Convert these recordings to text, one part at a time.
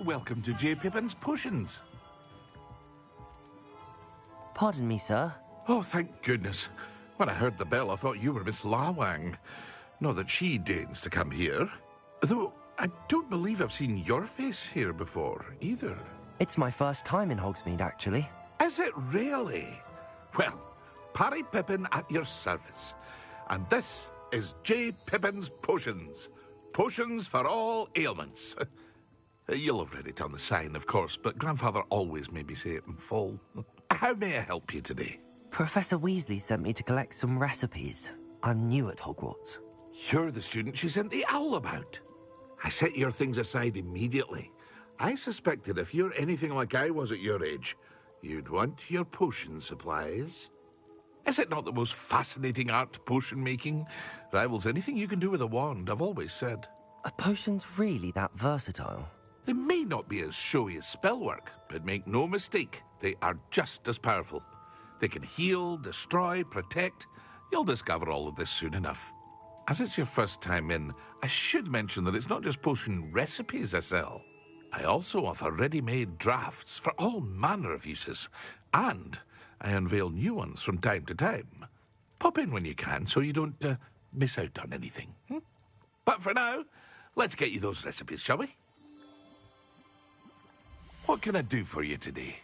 welcome to J. Pippin's Potions. Pardon me, sir. Oh, thank goodness. When I heard the bell, I thought you were Miss Lawang. Not that she deigns to come here. Though, I don't believe I've seen your face here before, either. It's my first time in Hogsmeade, actually. Is it really? Well, Parry Pippin at your service. And this is J. Pippin's Potions. Potions for all ailments. You'll have read it on the sign, of course, but Grandfather always made me say it in full. How may I help you today? Professor Weasley sent me to collect some recipes. I'm new at Hogwarts. You're the student she sent the owl about. I set your things aside immediately. I suspected if you're anything like I was at your age, you'd want your potion supplies. Is it not the most fascinating art, potion making? Rivals anything you can do with a wand, I've always said. Are potions really that versatile? They may not be as showy as spellwork, but make no mistake, they are just as powerful. They can heal, destroy, protect. You'll discover all of this soon enough. As it's your first time in, I should mention that it's not just potion recipes I sell. I also offer ready-made drafts for all manner of uses, and I unveil new ones from time to time. Pop in when you can so you don't miss out on anything. But for now, let's get you those recipes, shall we? What can I do for you today?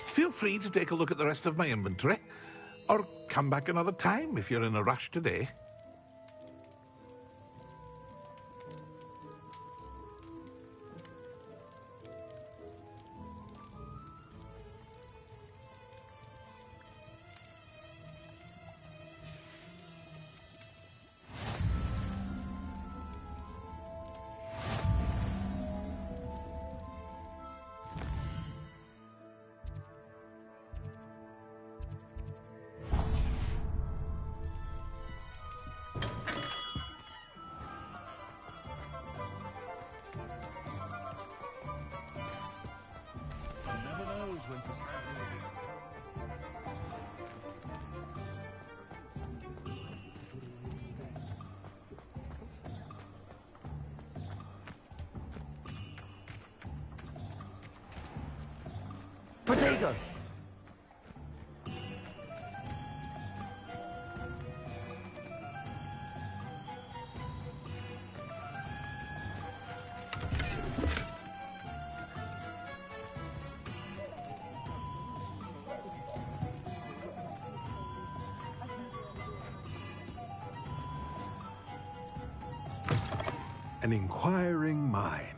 Feel free to take a look at the rest of my inventory, or come back another time if you're in a rush today. Protego! An inquiring mind.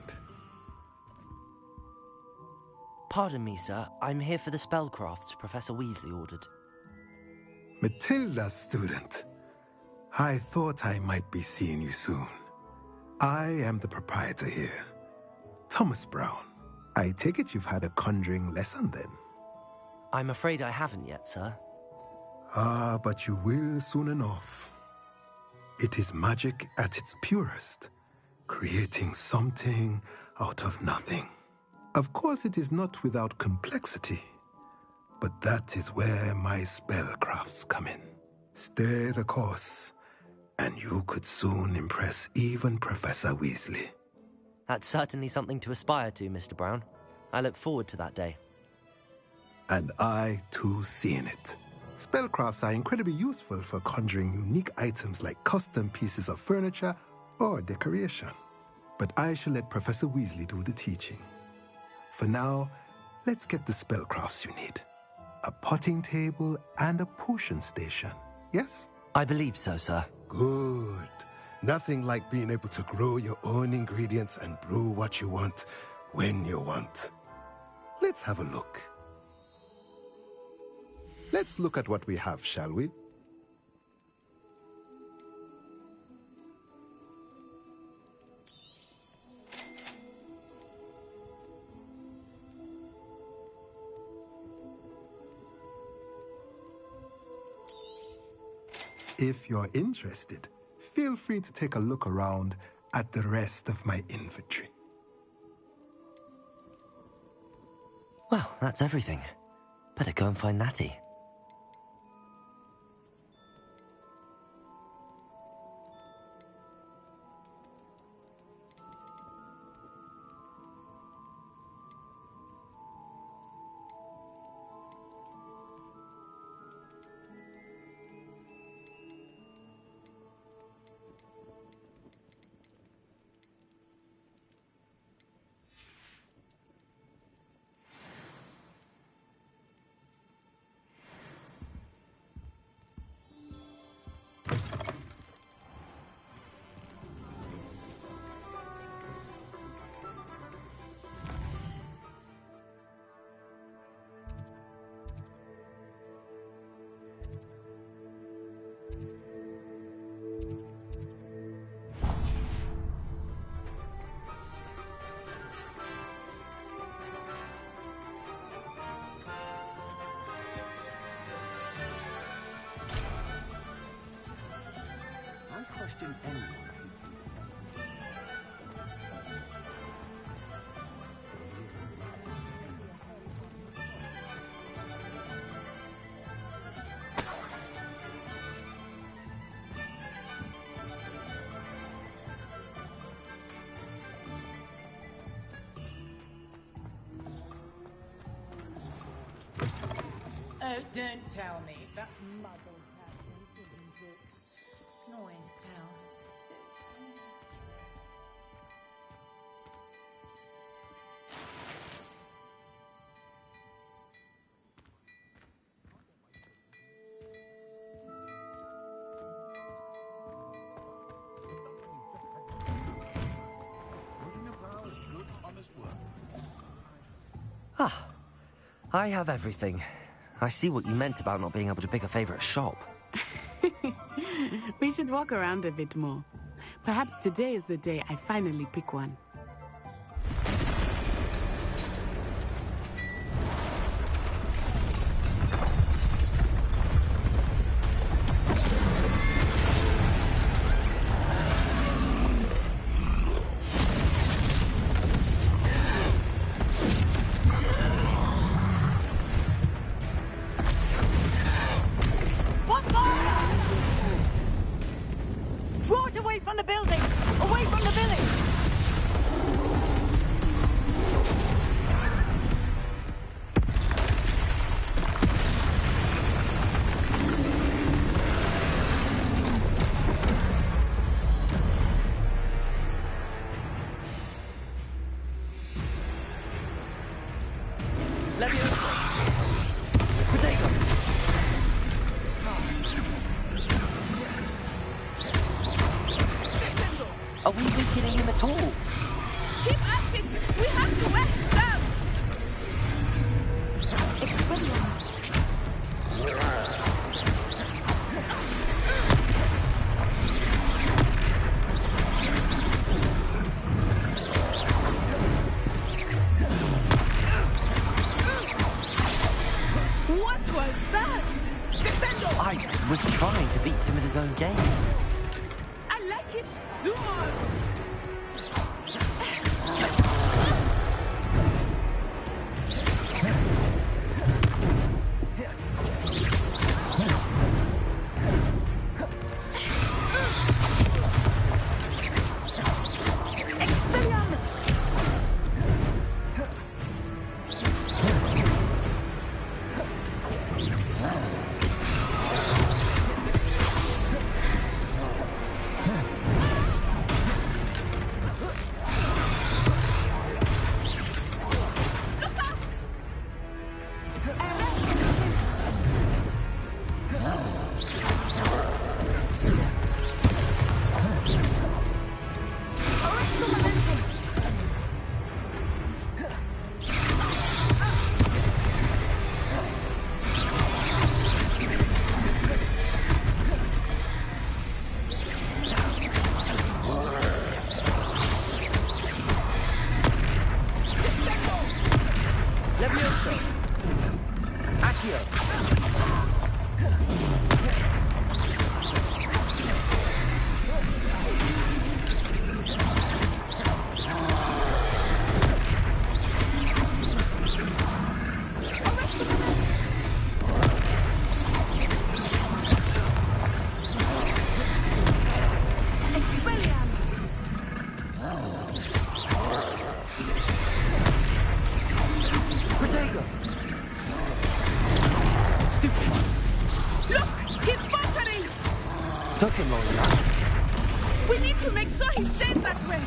Pardon me, sir. I'm here for the spellcrafts Professor Weasley ordered. Matilda, student. I thought I might be seeing you soon. I am the proprietor here, Thomas Brown. I take it you've had a conjuring lesson then? I'm afraid I haven't yet, sir. Ah, but you will soon enough. It is magic at its purest, creating something out of nothing. Of course, it is not without complexity, but that is where my spellcrafts come in. Stay the course, and you could soon impress even Professor Weasley. That's certainly something to aspire to, Mr. Brown. I look forward to that day. And I, too, seeing it. Spellcrafts are incredibly useful for conjuring unique items like custom pieces of furniture or decoration. But I shall let Professor Weasley do the teaching. For now, let's get the spellcrafts you need. A potting table and a potion station, yes? I believe so, sir. Good. Nothing like being able to grow your own ingredients and brew what you want when you want. Let's have a look. Let's look at what we have, shall we? If you're interested, feel free to take a look around at the rest of my inventory. Well, that's everything. Better go and find Natty. Question anyone. Oh, don't tell me. That muggle captain isn't it? Noise tell. Ah, I have everything. I see what you meant about not being able to pick a favorite shop. We should walk around a bit more. Perhaps today is the day I finally pick one. Draw it away from the building! Away from the village! Let me Potato! Are we weakening him at all? Keep at it! We have to wet them! Expelliarmus. What was that? Defendo! I was trying to beat him at his own game. I like it. Do more. took him long enough. We need to make sure he stays that way.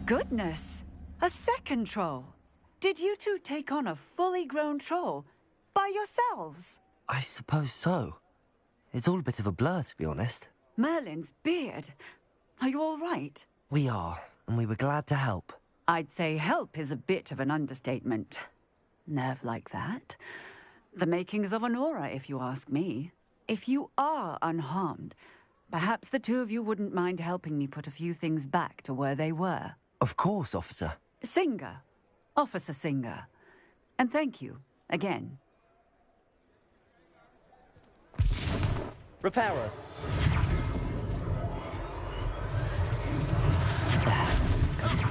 Goodness! A second troll! Did you two take on a fully grown troll by yourselves? I suppose so. It's all a bit of a blur, to be honest. Merlin's beard. Are you all right? We are, and we were glad to help. I'd say help is a bit of an understatement. Nerve like that. The makings of an aura, if you ask me. If you are unharmed, perhaps the two of you wouldn't mind helping me put a few things back to where they were. Of course, officer. Singer. Officer Singer. And thank you, again. Repairer.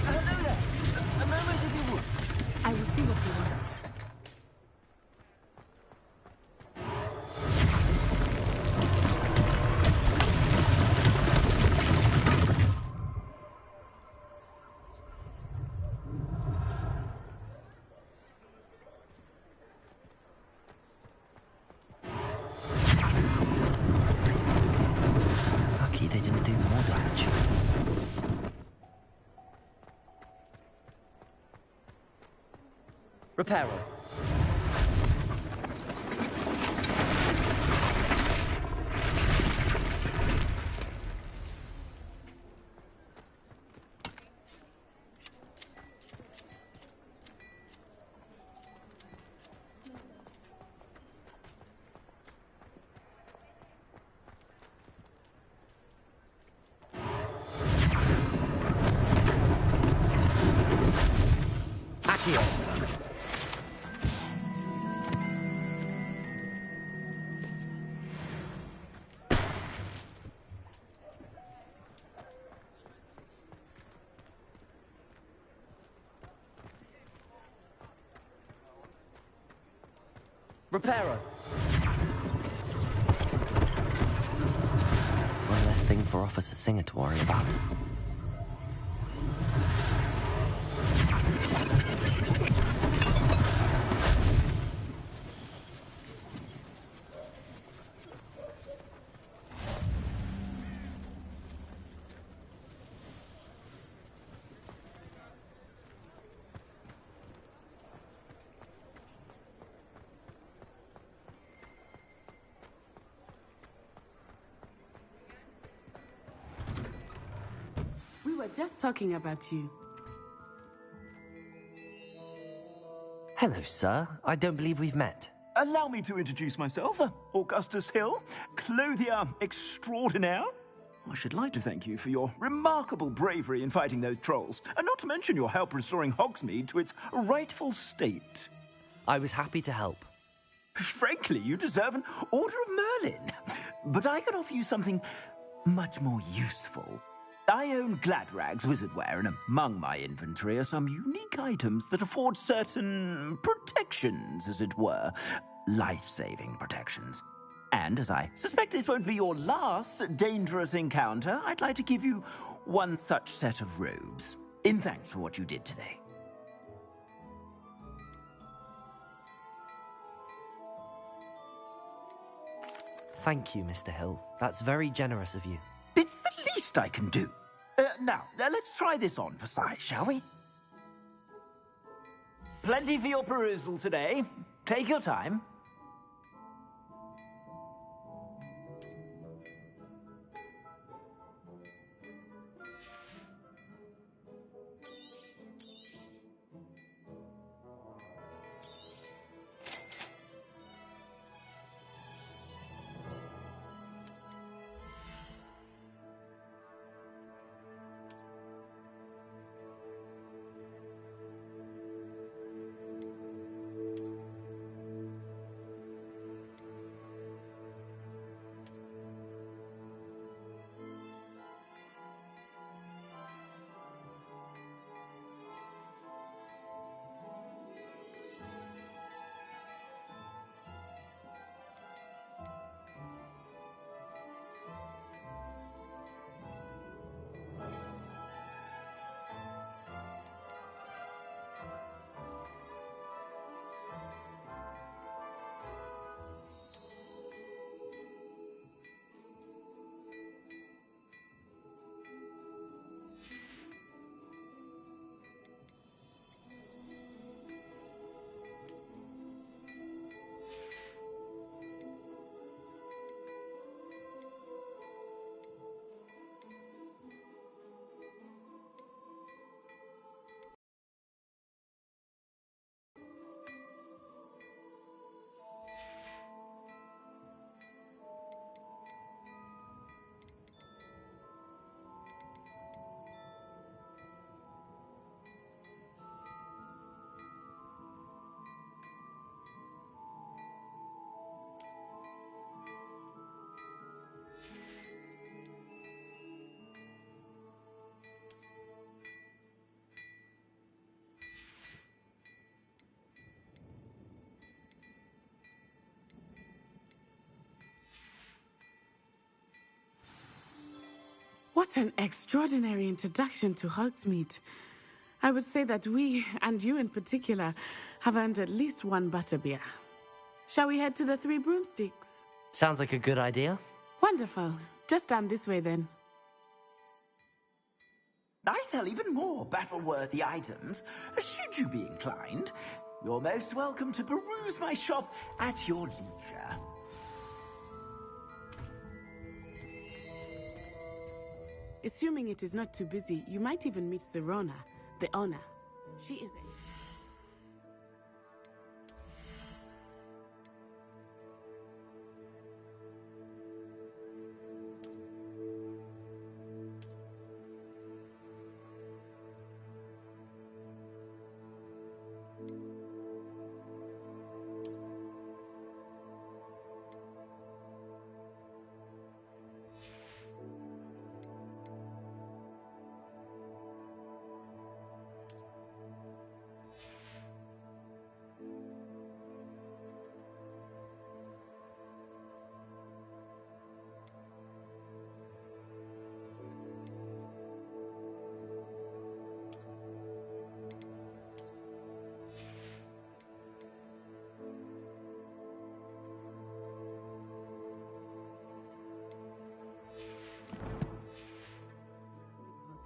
Hello there. A moment if you would. I will see what he wants. Lucky they didn't do more damage. Repairer. Accio. Repairer. One less thing for Officer Singer to worry about. We were just talking about you. Hello, sir. I don't believe we've met. Allow me to introduce myself, Augustus Hill, clothier extraordinaire. I should like to thank you for your remarkable bravery in fighting those trolls, and not to mention your help restoring Hogsmeade to its rightful state. I was happy to help. Frankly, you deserve an Order of Merlin. But I can offer you something much more useful. I own Gladrag's wizardware, and among my inventory are some unique items that afford certain protections, as it were. Life-saving protections. And as I suspect this won't be your last dangerous encounter, I'd like to give you one such set of robes, in thanks for what you did today. Thank you, Mr. Hill. That's very generous of you. It's the least I can do. Now, let's try this on for size, shall we? Plenty for your perusal today. Take your time. What an extraordinary introduction to Hogsmeade. I would say that we, and you in particular, have earned at least one butterbeer. Shall we head to the Three Broomsticks? Sounds like a good idea. Wonderful. Just down this way then. I sell even more battle-worthy items. Should you be inclined, you're most welcome to peruse my shop at your leisure. Assuming it is not too busy, you might even meet Serona, the owner. She is a...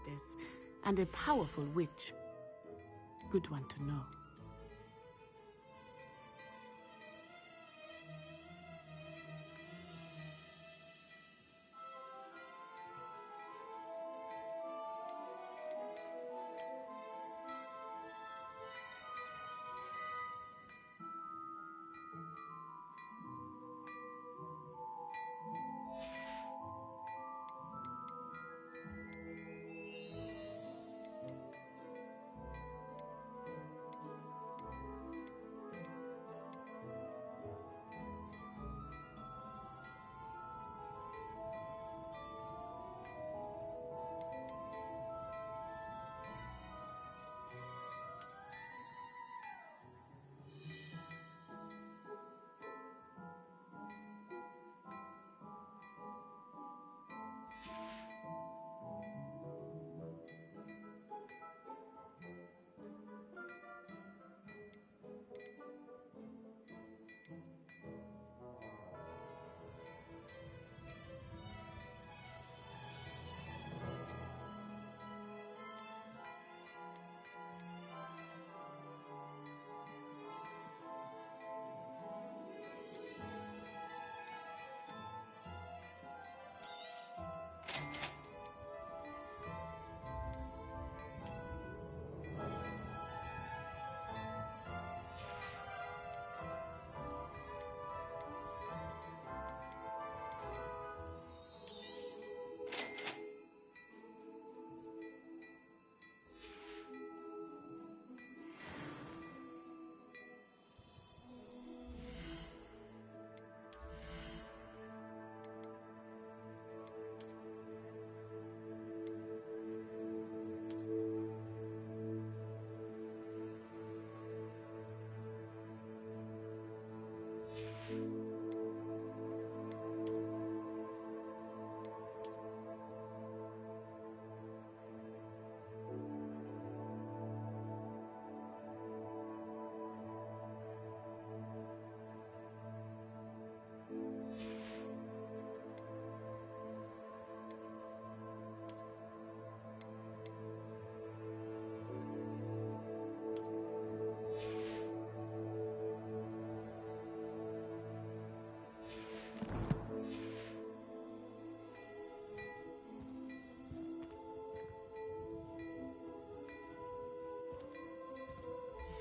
hostess and a powerful witch. Good one to know.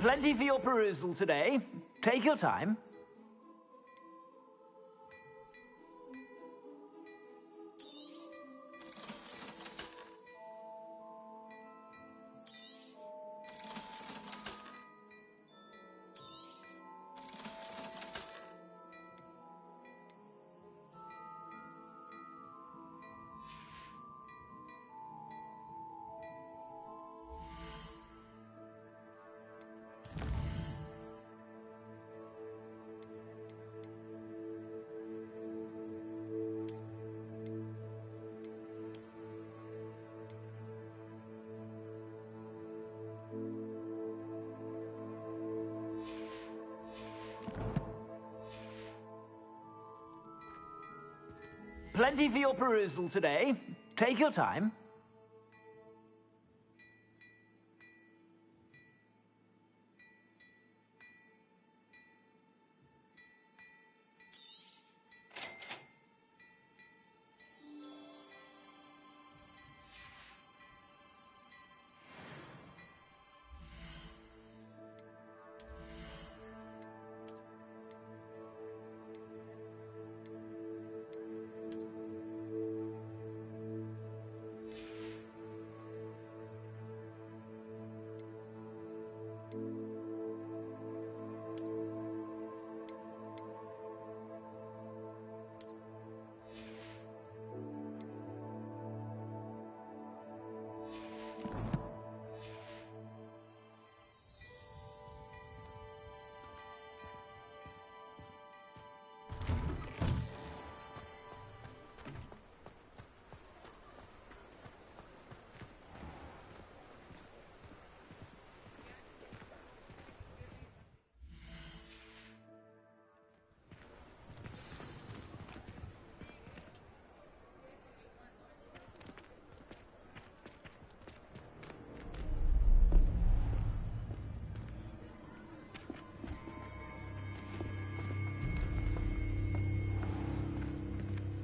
Plenty for your perusal today. Take your time. Plenty for your perusal today. Take your time.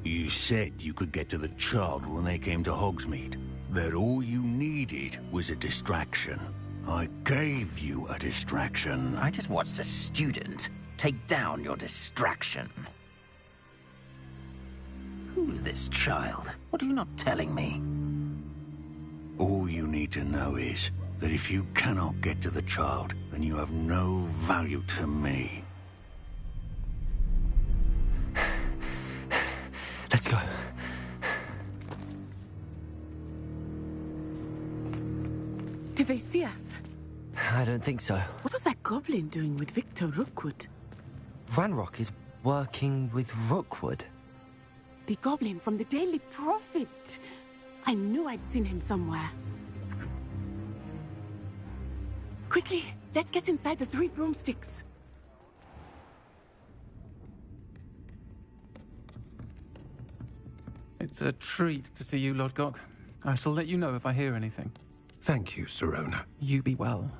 You said you could get to the child when they came to Hogsmeade. That all you needed was a distraction. I gave you a distraction. I just watched a student take down your distraction. Who's this child? What are you not telling me? All you need to know is that if you cannot get to the child, then you have no value to me. Let's go. Did they see us? I don't think so. What was that goblin doing with Victor Rookwood? Ranrock is working with Rookwood. The goblin from the Daily Prophet. I knew I'd seen him somewhere. Quickly, let's get inside the 3 broomsticks. It's a treat to see you, Lodgok. I shall let you know if I hear anything. Thank you, Sirona. You be well.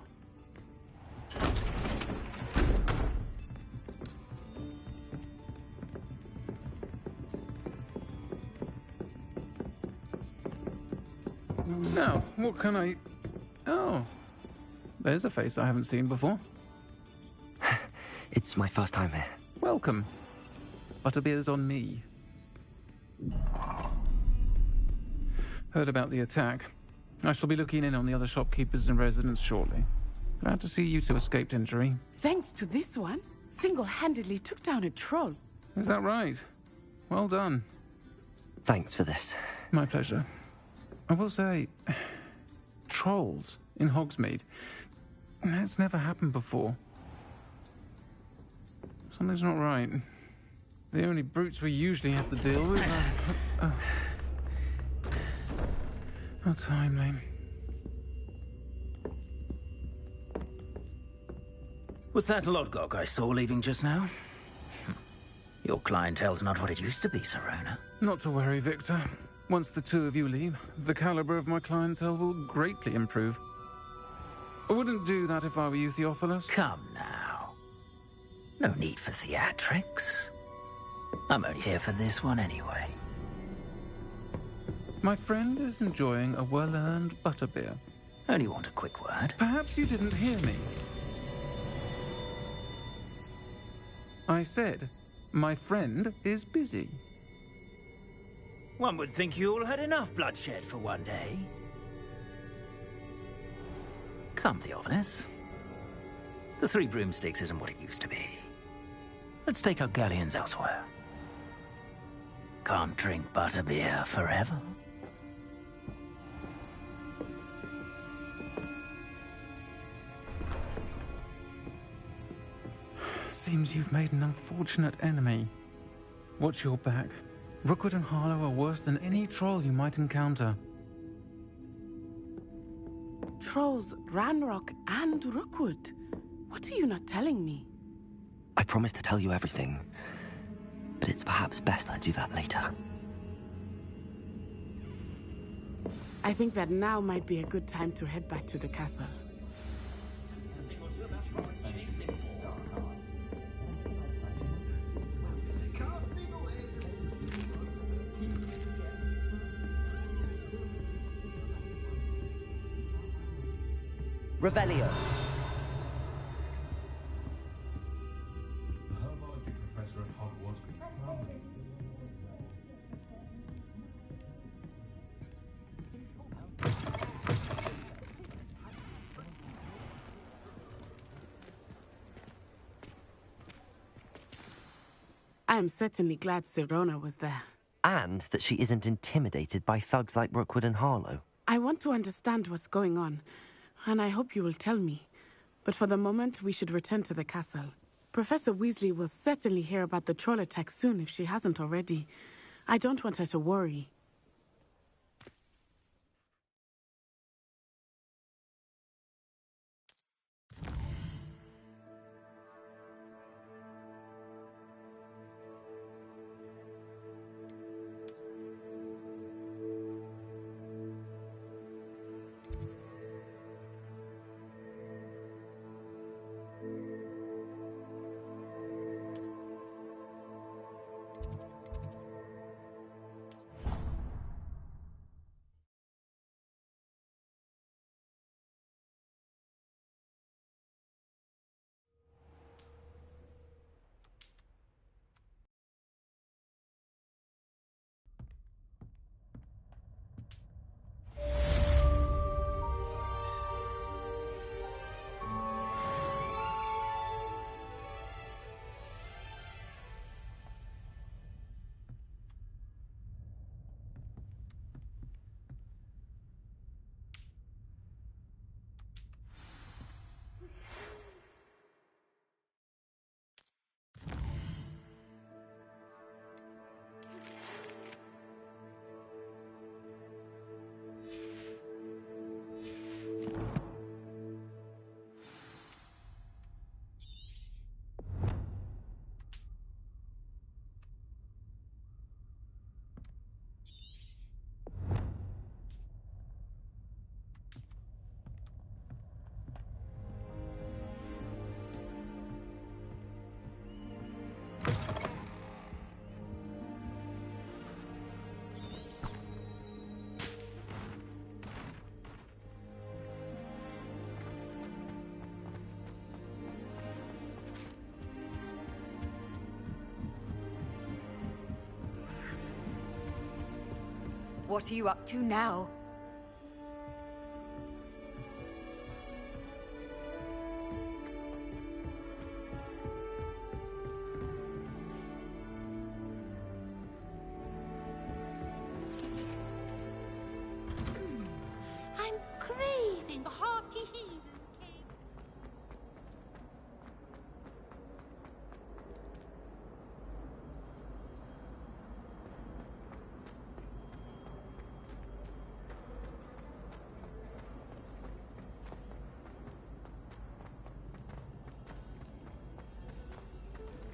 Now, what can I... Oh, there's a face I haven't seen before. It's my first time here. Welcome. Butterbeer's on me. Heard about the attack. I shall be looking in on the other shopkeepers and residents shortly. Glad to see you two escaped injury. Thanks to this one, single-handedly took down a troll. Is that right? Well done. Thanks for this. My pleasure. I will say, trolls in Hogsmeade. That's never happened before. Something's not right. The only brutes we usually have to deal with are... How timely. Was that Lodgok I saw leaving just now? Your clientele's not what it used to be, Sirona. Not to worry, Victor. Once the two of you leave, the caliber of my clientele will greatly improve. I wouldn't do that if I were you, Theophilus. Come now. No need for theatrics. I'm only here for this one anyway. My friend is enjoying a well-earned butterbeer. Only want a quick word. Perhaps you didn't hear me. I said, my friend is busy. One would think you all had enough bloodshed for one day. Come, Theophilus. The Three Broomsticks isn't what it used to be. Let's take our galleons elsewhere. Can't drink butterbeer forever. Seems you've made an unfortunate enemy. Watch your back. Rookwood and Harlow are worse than any troll you might encounter. Trolls, Ranrock, and Rookwood. What are you not telling me? I promised to tell you everything, but it's perhaps best I do that later. I think that now might be a good time to head back to the castle. Revelio. The herbology professor at Hogwarts could come. I am certainly glad Sirona was there. And that she isn't intimidated by thugs like Rookwood and Harlow. I want to understand what's going on, and I hope you will tell me. But for the moment, we should return to the castle. Professor Weasley will certainly hear about the troll attack soon if she hasn't already. I don't want her to worry. What are you up to now? I'm craving a hearty heathen cake.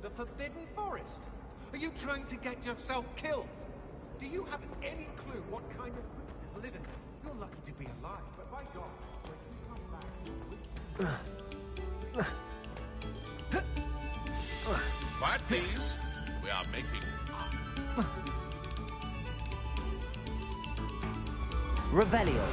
The Forbidden Forest? Are you trying to get yourself killed? Do you have any clue what kind of creatures live in there? You're lucky to be alive, but by God, when you come back... Quiet, please. We are making... Revelio.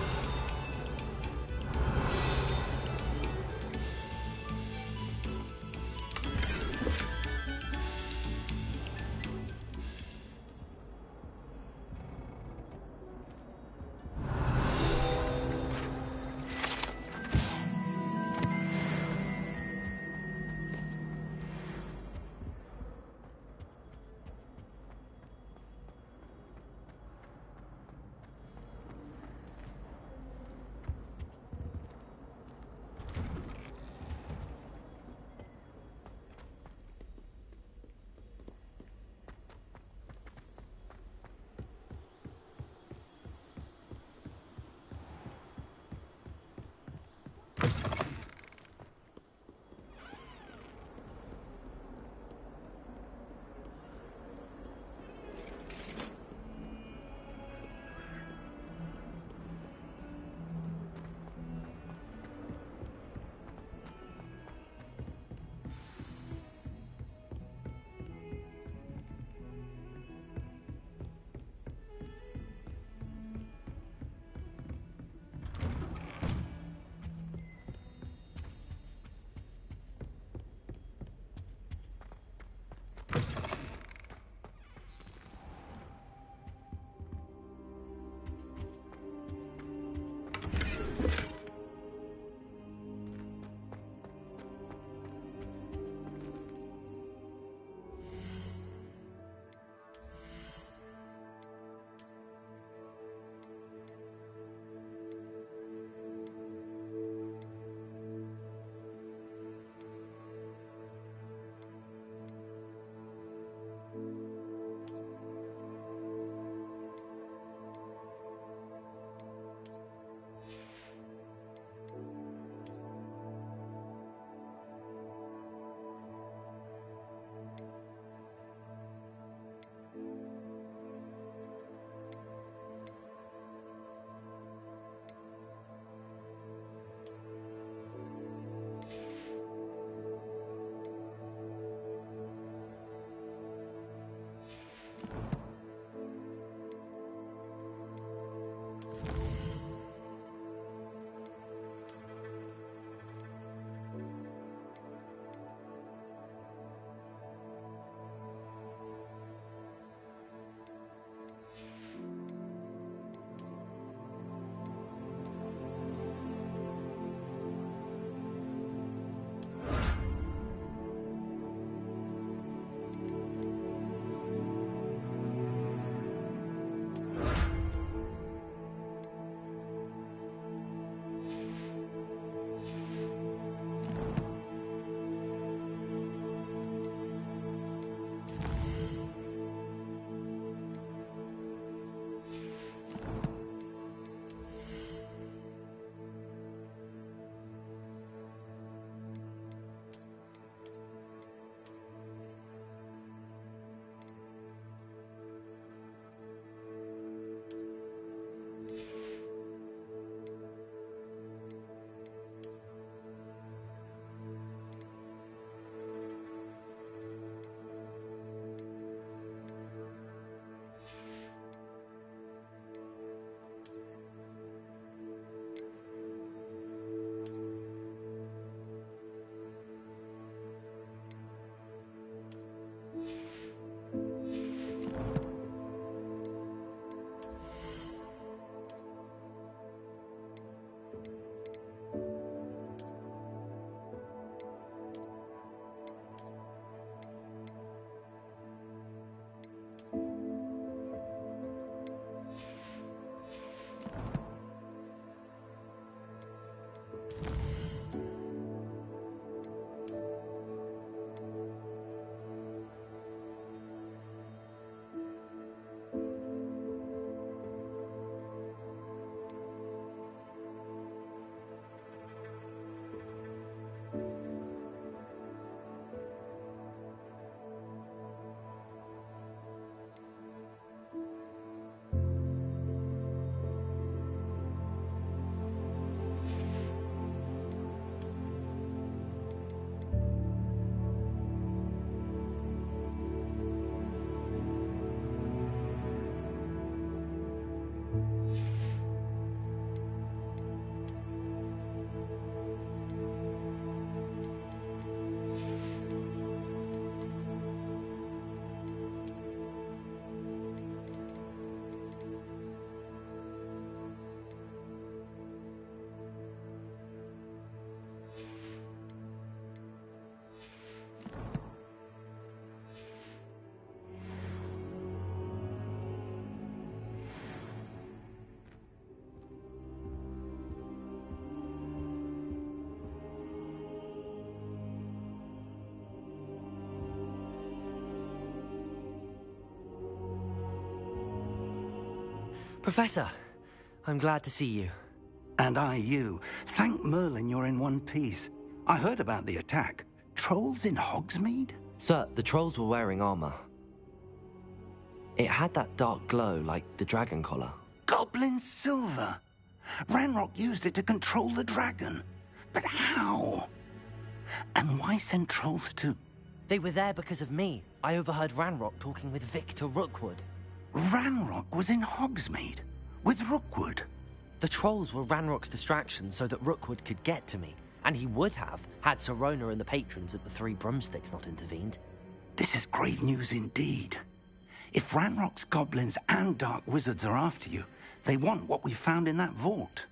Professor, I'm glad to see you. And I you. Thank Merlin you're in one piece. I heard about the attack. Trolls in Hogsmeade? Sir, the trolls were wearing armor. It had that dark glow like the dragon collar. Goblin silver! Ranrock used it to control the dragon. But how? And why send trolls to... They were there because of me. I overheard Ranrock talking with Victor Rookwood. Ranrock was in Hogsmeade? With Rookwood? The trolls were Ranrock's distraction so that Rookwood could get to me. And he would have, had Sirona and the patrons at the Three Broomsticks not intervened. This is grave news indeed. If Ranrock's goblins and dark wizards are after you, they want what we found in that vault.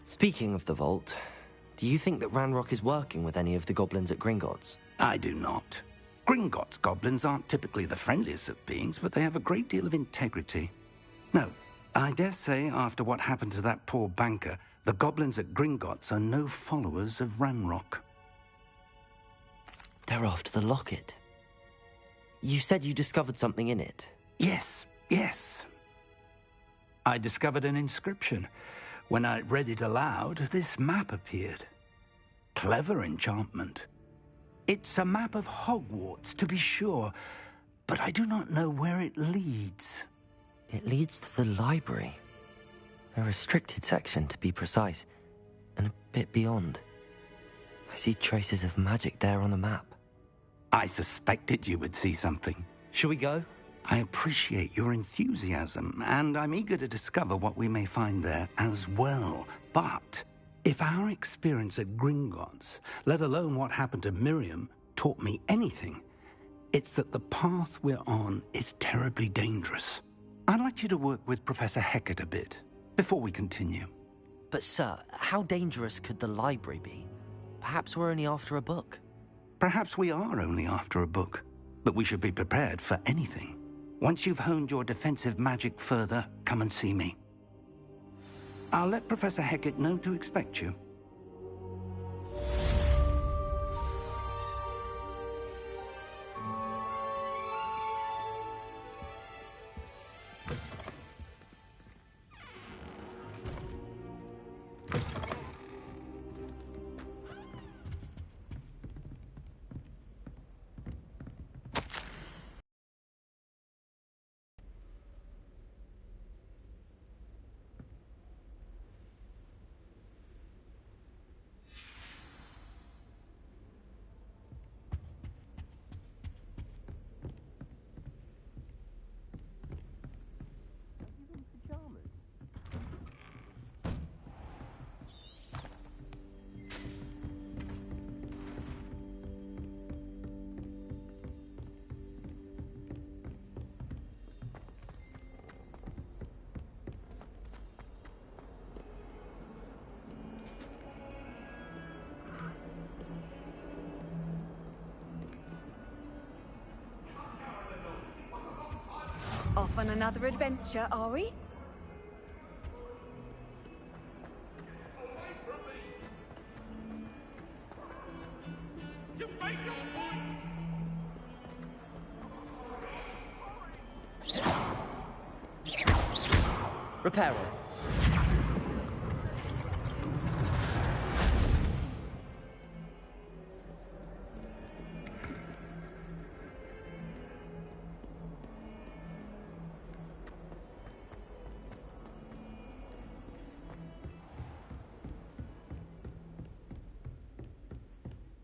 Speaking of the vault, do you think that Ranrock is working with any of the goblins at Gringotts? I do not. Gringotts goblins aren't typically the friendliest of beings, but they have a great deal of integrity. No, I dare say after what happened to that poor banker, the goblins at Gringotts are no followers of Ranrock. They're after the locket. You said you discovered something in it. Yes. I discovered an inscription. When I read it aloud, this map appeared. Clever enchantment. It's a map of Hogwarts, to be sure, but I do not know where it leads. It leads to the library. A restricted section, to be precise, and a bit beyond. I see traces of magic there on the map. I suspected you would see something. Shall we go? I appreciate your enthusiasm, and I'm eager to discover what we may find there as well. But if our experience at Gringotts, let alone what happened to Miriam, taught me anything, it's that the path we're on is terribly dangerous. I'd like you to work with Professor Hecat a bit, before we continue. But sir, how dangerous could the library be? Perhaps we're only after a book. Perhaps we are only after a book, but we should be prepared for anything. Once you've honed your defensive magic further, come and see me. I'll let Professor Hecat know to expect you. Off on another adventure, are we? Reparo.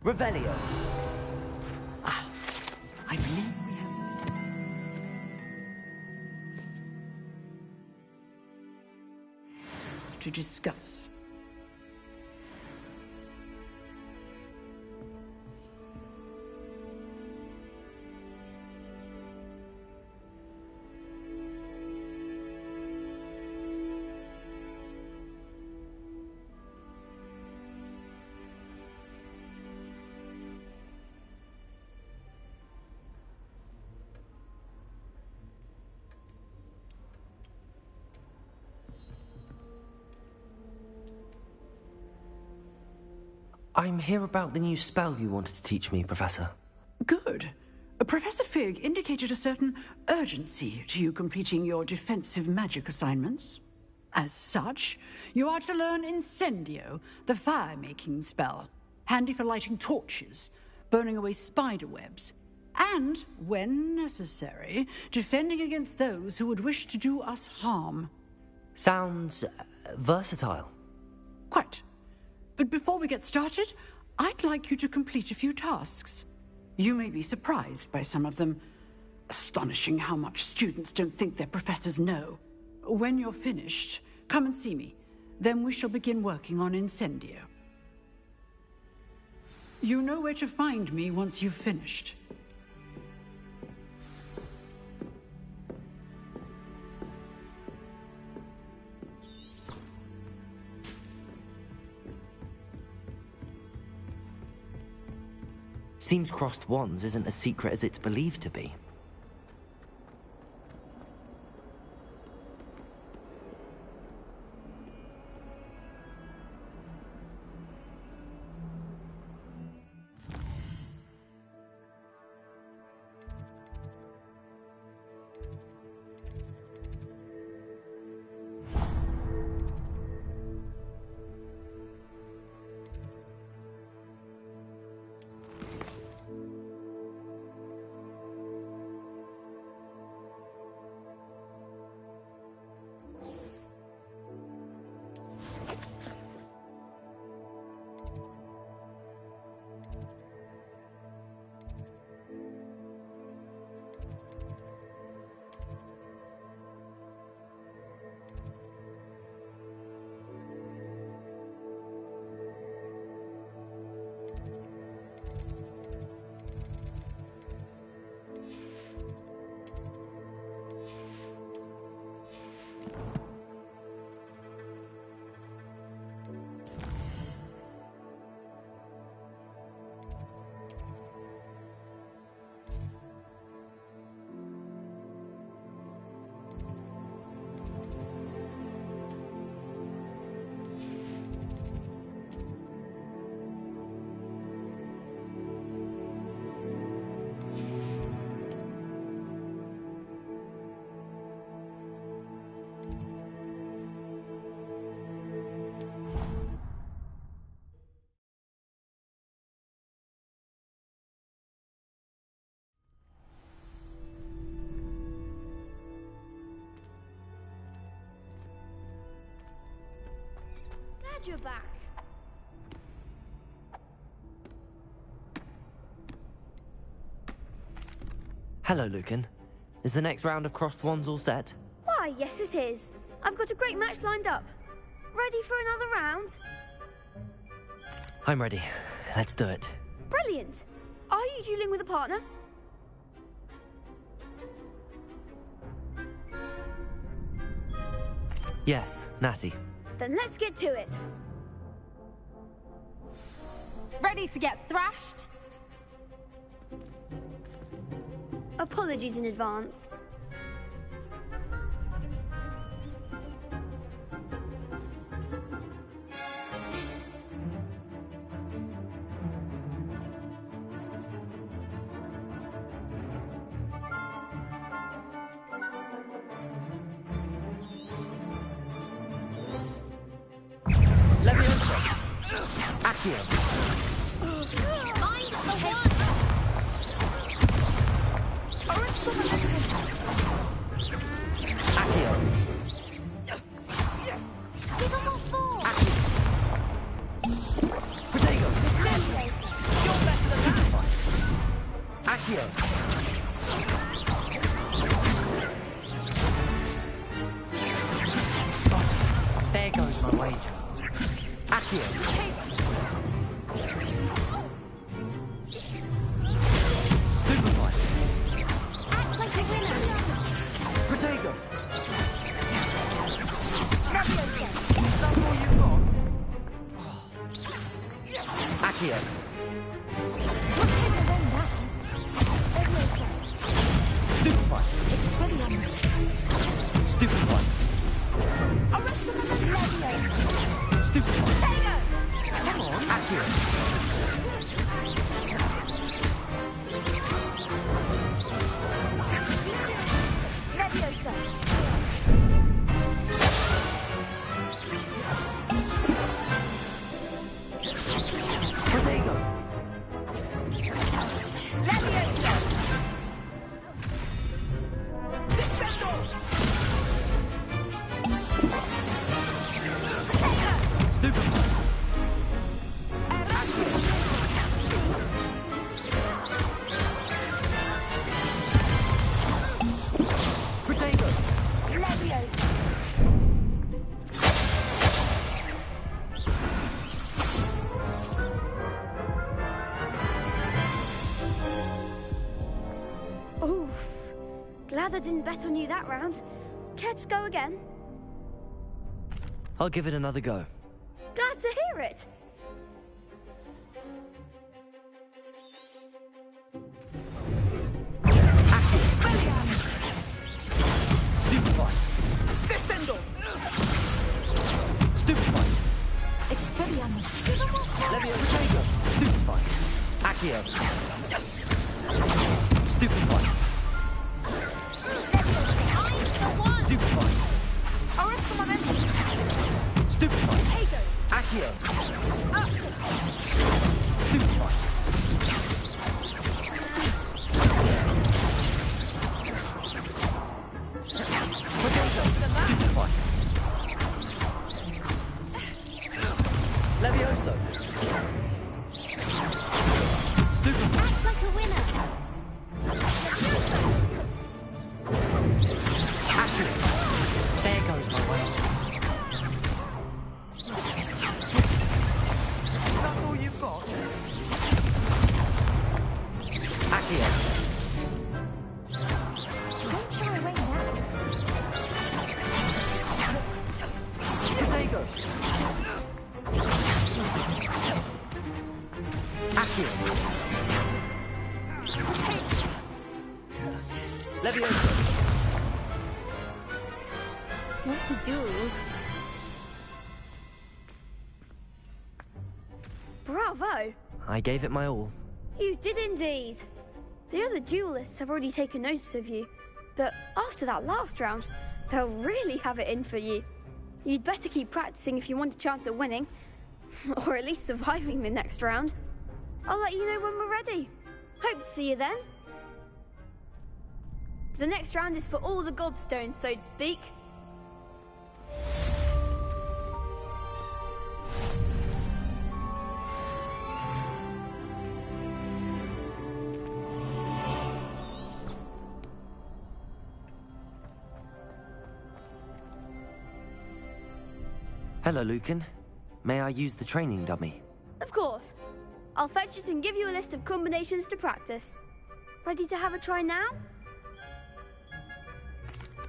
Revelio. I believe we have... to discuss. I'm here about the new spell you wanted to teach me, Professor. Good. Professor Fig indicated a certain urgency to you completing your defensive magic assignments. As such, you are to learn Incendio, the fire-making spell, handy for lighting torches, burning away spider webs, and, when necessary, defending against those who would wish to do us harm. Sounds versatile. Quite. But before we get started, I'd like you to complete a few tasks. You may be surprised by some of them. Astonishing how much students don't think their professors know. When you're finished, come and see me. Then we shall begin working on Incendio. You know where to find me once you've finished. Seems crossed wands isn't as secret as it's believed to be. Glad you're back. Hello, Lucan. Is the next round of crossed wands all set? Why, yes it is. I've got a great match lined up. Ready for another round? I'm ready. Let's do it. Brilliant. Are you dueling with a partner? Yes, Natty. Then let's get to it. Ready to get thrashed? Apologies in advance. Leviosa! Accio! Mind the one! Accio! Give him a fall! Protego! You're better than that! Accio! There goes my wager. Accio! Superboy! Act like a winner! Protego! Leviosa! That's all you've got? Accio! Protego won that! Leviosa! Stupefy! Expelliarmus! Stupefy! Arrestimum! Leviosa! Stupefy! Protego! didn't bet on you that round. Care to go again? I'll give it another go. Glad to hear it. Stupefy! Descendo! Stupefy! Expelliarmus. Leviosa! Stupefy! Accio! Stupefy! Stupefy! Stupefy! Accio! Stupefy! Stupefy! Levioso! Stupefy! Act like a winner. Accio! There goes my way. That's all you've got? Accio! Don't shy away now. Potato! Accio! Levioso! What a duel. Bravo! I gave it my all. You did indeed. The other duelists have already taken notice of you, but after that last round, they'll really have it in for you. You'd better keep practicing if you want a chance at winning, or at least surviving the next round. I'll let you know when we're ready. Hope to see you then. The next round is for all the gobstones, so to speak. Hello, Lucan. May I use the training dummy? Of course. I'll fetch it and give you a list of combinations to practice. Ready to have a try now?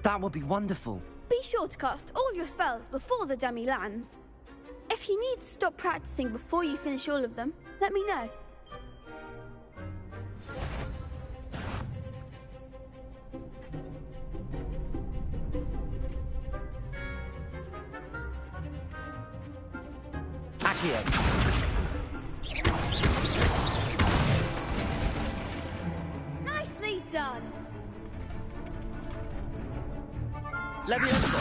That would be wonderful. Be sure to cast all your spells before the dummy lands. If you need to stop practicing before you finish all of them, let me know. Accio! Nicely done. Levioso!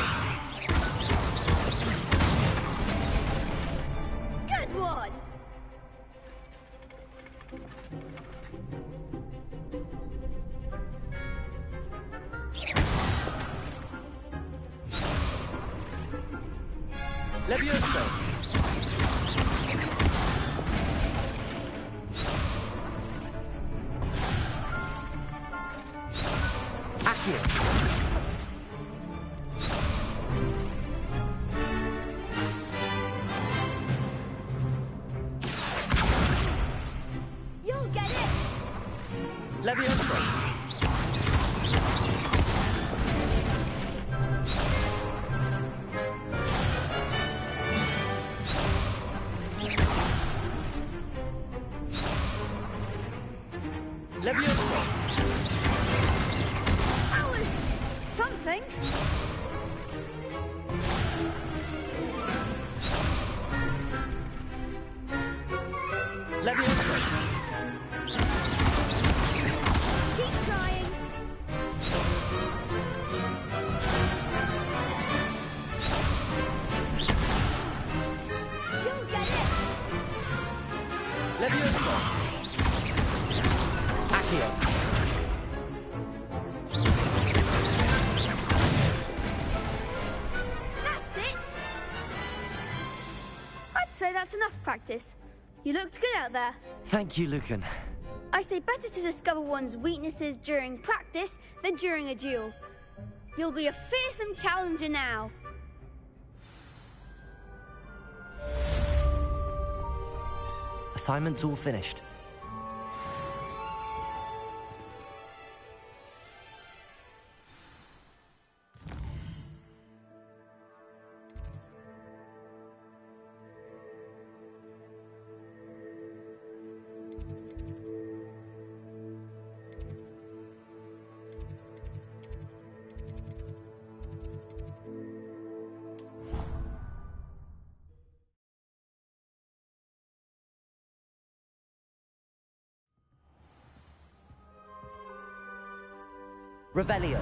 Good one. Levioso! Accio! You'll get it. Levioso! Levioso! That was something. Levioso! Keep trying. You'll get it. Levioso! Accio! That's it. I'd say that's enough practice. You looked good out there. Thank you, Lucan. I say better to discover one's weaknesses during practice than during a duel. You'll be a fearsome challenger now. Assignment's all finished. Revelio.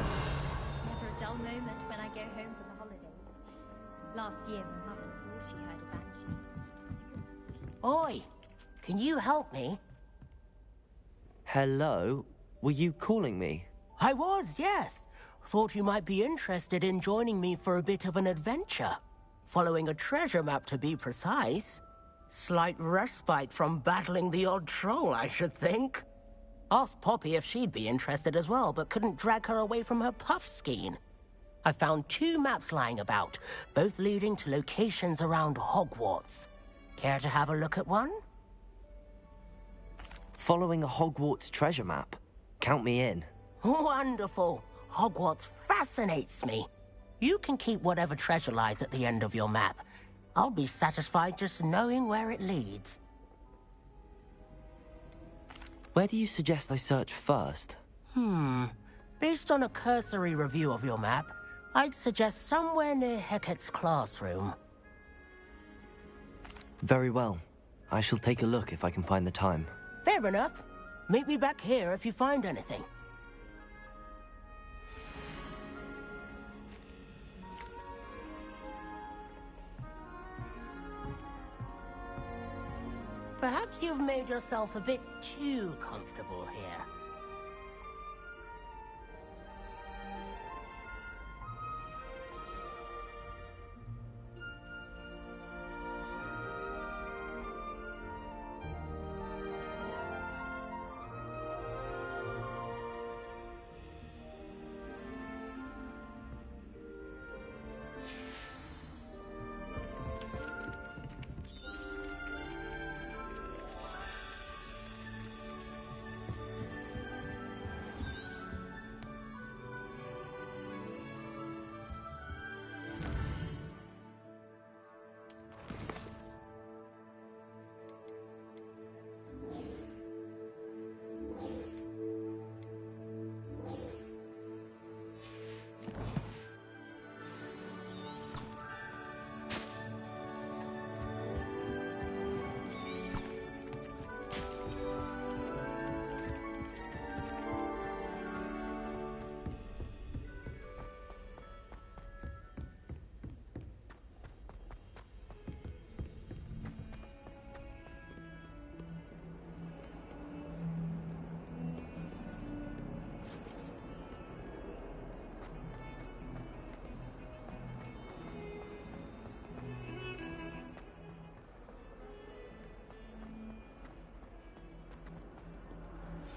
Never a dull moment when I go home for the holidays. Last year, my mother swore she heard a banshee. Oi! Can you help me? Hello? Were you calling me? I was, yes. Thought you might be interested in joining me for a bit of an adventure. Following a treasure map, to be precise. Slight respite from battling the odd troll, I should think. Asked Poppy if she'd be interested as well, but couldn't drag her away from her puff skein. I found 2 maps lying about, both leading to locations around Hogwarts. Care to have a look at one? Following a Hogwarts treasure map? Count me in. Wonderful. Hogwarts fascinates me. You can keep whatever treasure lies at the end of your map. I'll be satisfied just knowing where it leads. Where do you suggest I search first? Based on a cursory review of your map, I'd suggest somewhere near Hecat's classroom. Very well. I shall take a look if I can find the time. Fair enough. Meet me back here if you find anything. Perhaps you've made yourself a bit too comfortable here.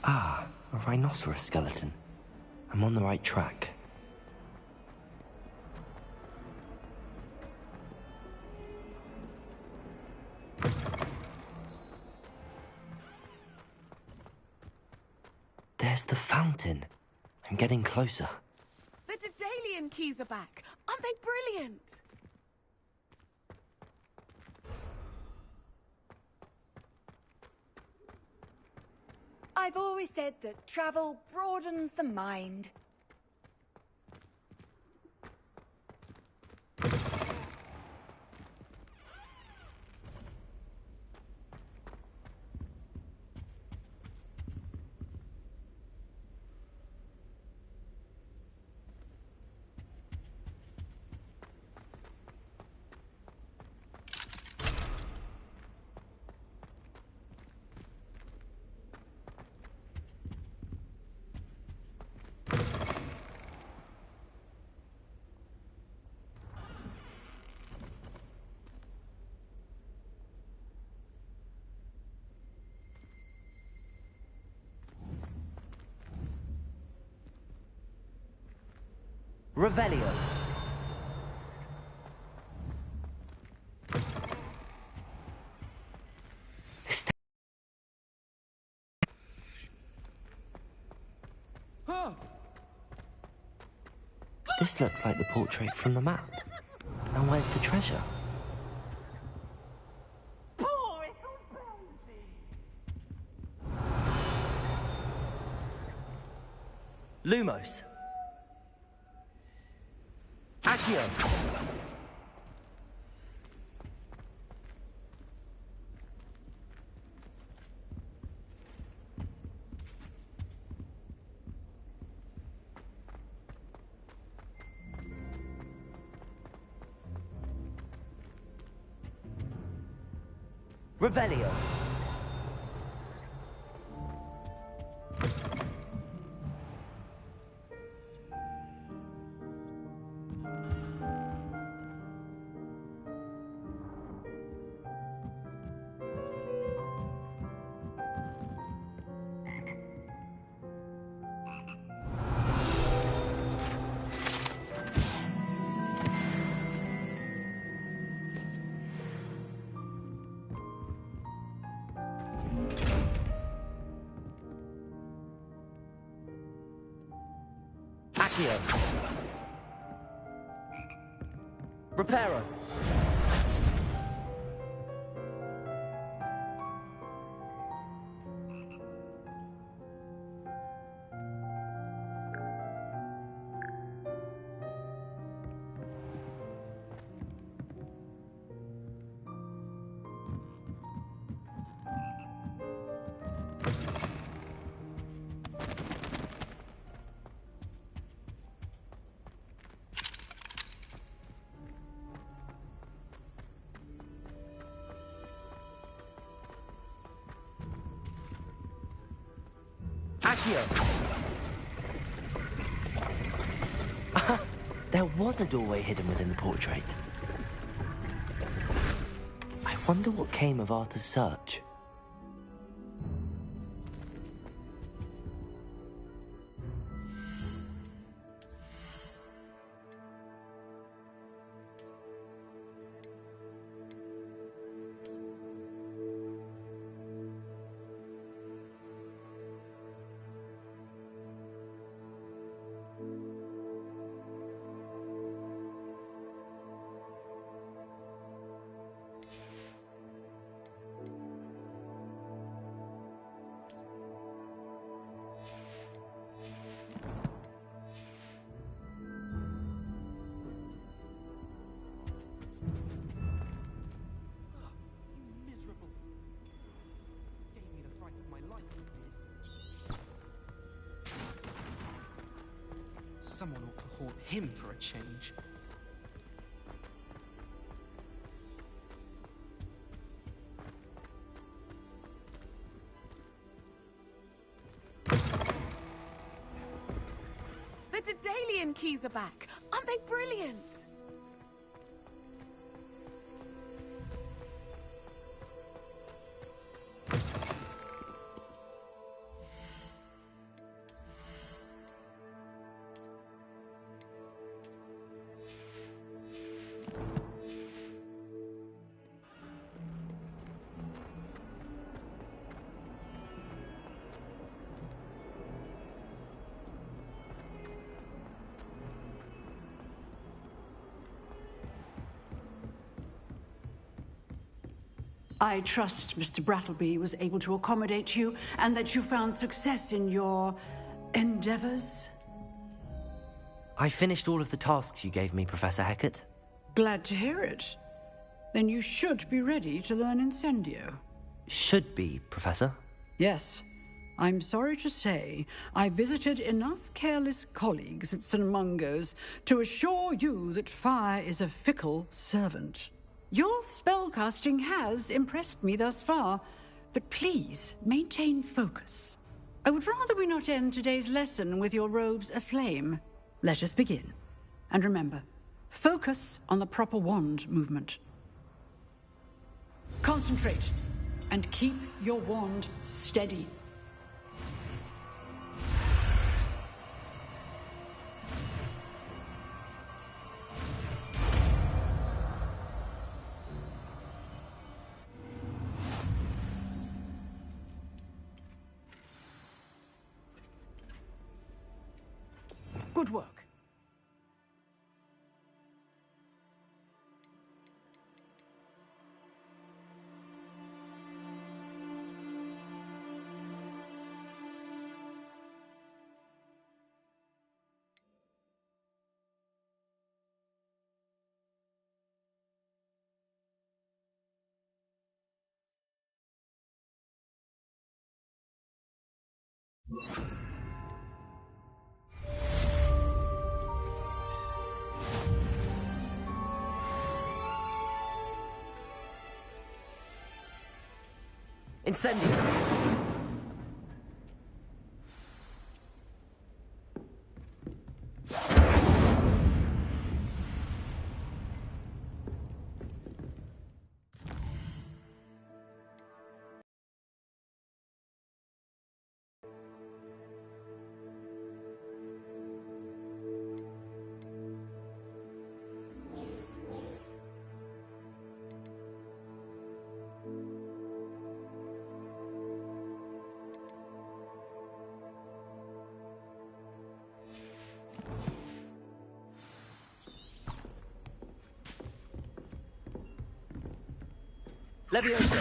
Ah, a rhinoceros skeleton. I'm on the right track. There's the fountain. I'm getting closer. The Daedalian keys are back. Aren't they brilliant? I've always said that travel broadens the mind. Revelio. This looks like the portrait from the map. Now where's the treasure? Lumos. Accio. Revelio. Accio. Reparo. There was a doorway hidden within the portrait. I wonder what came of Arthur's search. Someone ought to haunt him for a change. The Daedalian keys are back. Aren't they brilliant? I trust Mr. Brattleby was able to accommodate you and that you found success in your endeavors. I finished all of the tasks you gave me, Professor Hecat. Glad to hear it. Then you should be ready to learn Incendio. Should be, Professor. Yes. I'm sorry to say I visited enough careless colleagues at St. Mungo's to assure you that fire is a fickle servant. Your spellcasting has impressed me thus far, but please maintain focus. I would rather we not end today's lesson with your robes aflame. Let us begin. And remember, focus on the proper wand movement. Concentrate, and keep your wand steady. Good work. Incendio! Levioso!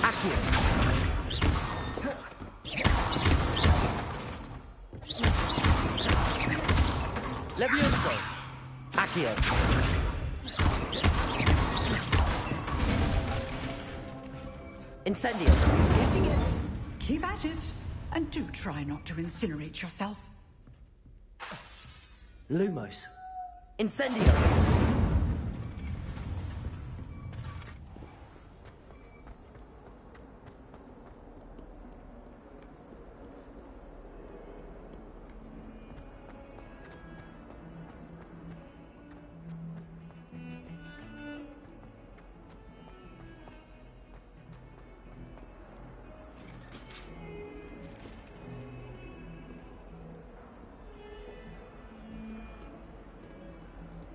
Accio! Levioso! Accio! Incendio! Getting it. Keep at it. And do try not to incinerate yourself. Lumos! Incendio!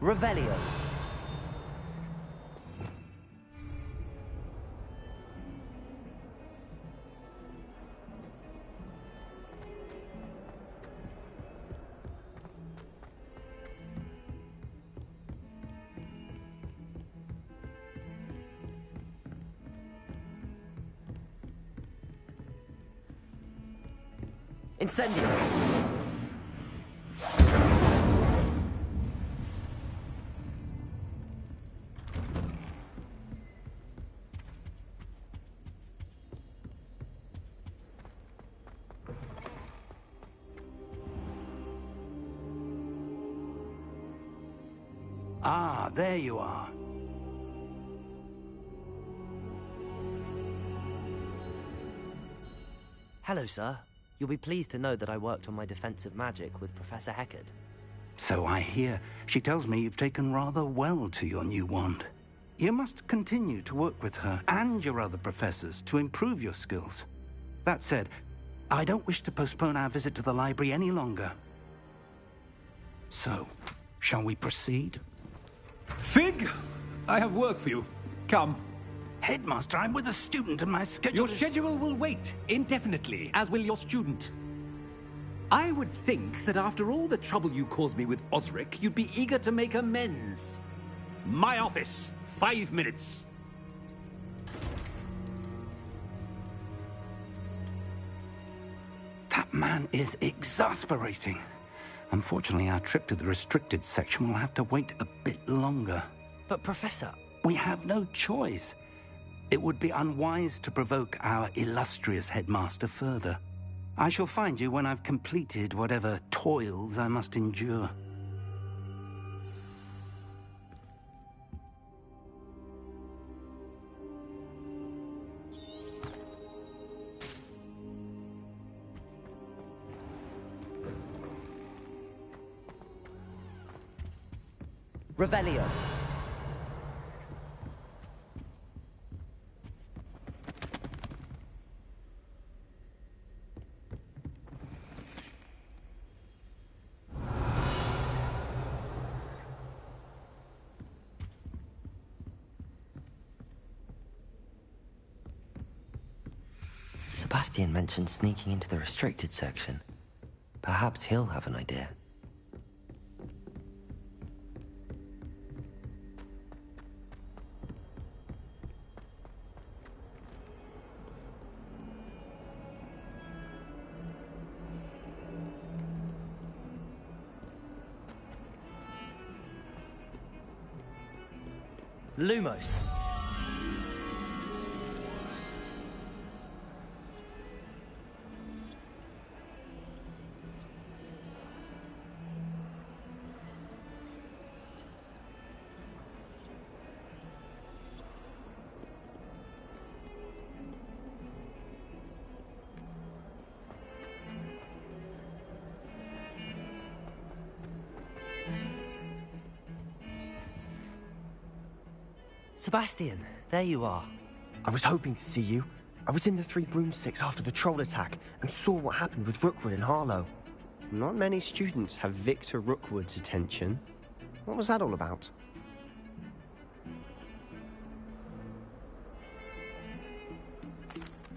Revelio. Incendio. Ah, there you are. Hello, sir. You'll be pleased to know that I worked on my defensive magic with Professor Heckard. So I hear. She tells me you've taken rather well to your new wand. You must continue to work with her and your other professors to improve your skills. That said, I don't wish to postpone our visit to the library any longer. So, shall we proceed? Fig! I have work for you. Come. Headmaster, I'm with a student and my schedule Your schedule will wait indefinitely, as will your student. I would think that after all the trouble you caused me with Osric, you'd be eager to make amends. My office, 5 minutes. That man is exasperating. Unfortunately, our trip to the restricted section will have to wait a bit longer. But, Professor... We have no choice. It would be unwise to provoke our illustrious headmaster further. I shall find you when I've completed whatever toils I must endure. Revelio. Sebastian mentioned sneaking into the restricted section. Perhaps he'll have an idea. Lumos. Sebastian, there you are. I was hoping to see you. I was in the Three Broomsticks after the troll attack and saw what happened with Rookwood and Harlow. Not many students have Victor Rookwood's attention. What was that all about?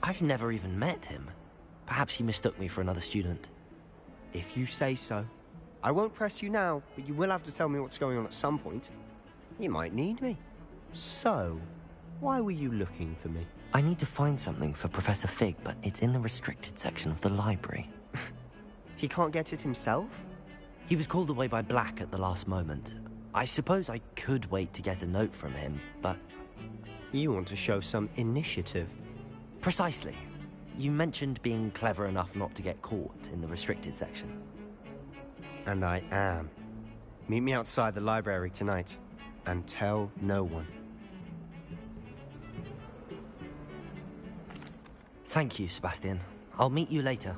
I've never even met him. Perhaps he mistook me for another student. If you say so. I won't press you now, but you will have to tell me what's going on at some point. You might need me. So, why were you looking for me? I need to find something for Professor Fig, but it's in the restricted section of the library. He can't get it himself? He was called away by Black at the last moment. I suppose I could wait to get a note from him, but... You want to show some initiative. Precisely. You mentioned being clever enough not to get caught in the restricted section. And I am. Meet me outside the library tonight, and tell no one. Thank you, Sebastian. I'll meet you later.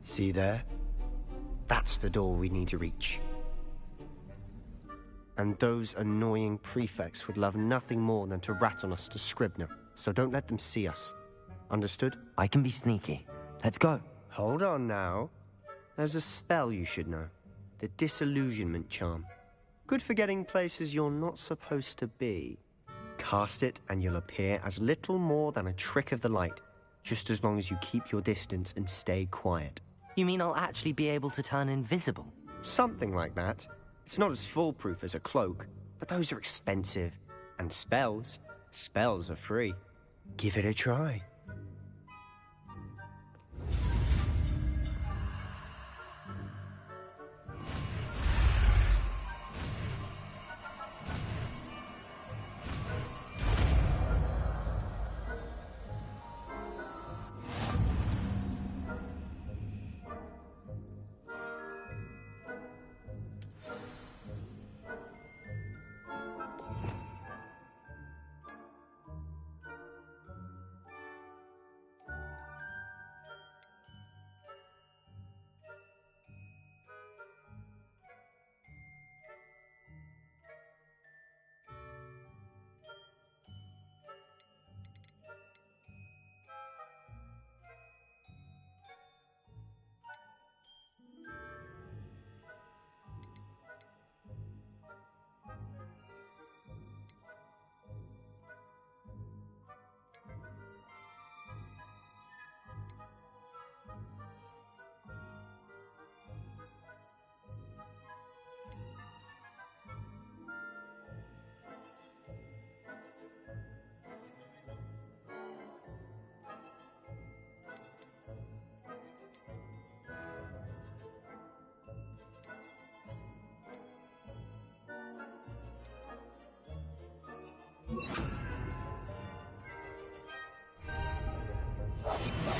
See there? That's the door we need to reach. And those annoying prefects would love nothing more than to rat on us to Scribner, so don't let them see us. Understood? I can be sneaky. Let's go. Hold on now. There's a spell you should know. The Disillusionment Charm. Good for getting places you're not supposed to be. Cast it and you'll appear as little more than a trick of the light, just as long as you keep your distance and stay quiet. You mean I'll actually be able to turn invisible? Something like that. It's not as foolproof as a cloak, but those are expensive. And spells are free. Give it a try.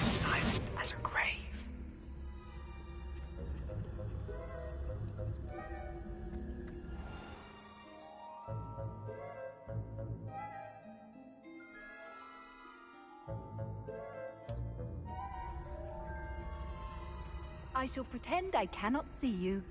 Silent as a grave. I shall pretend I cannot see you.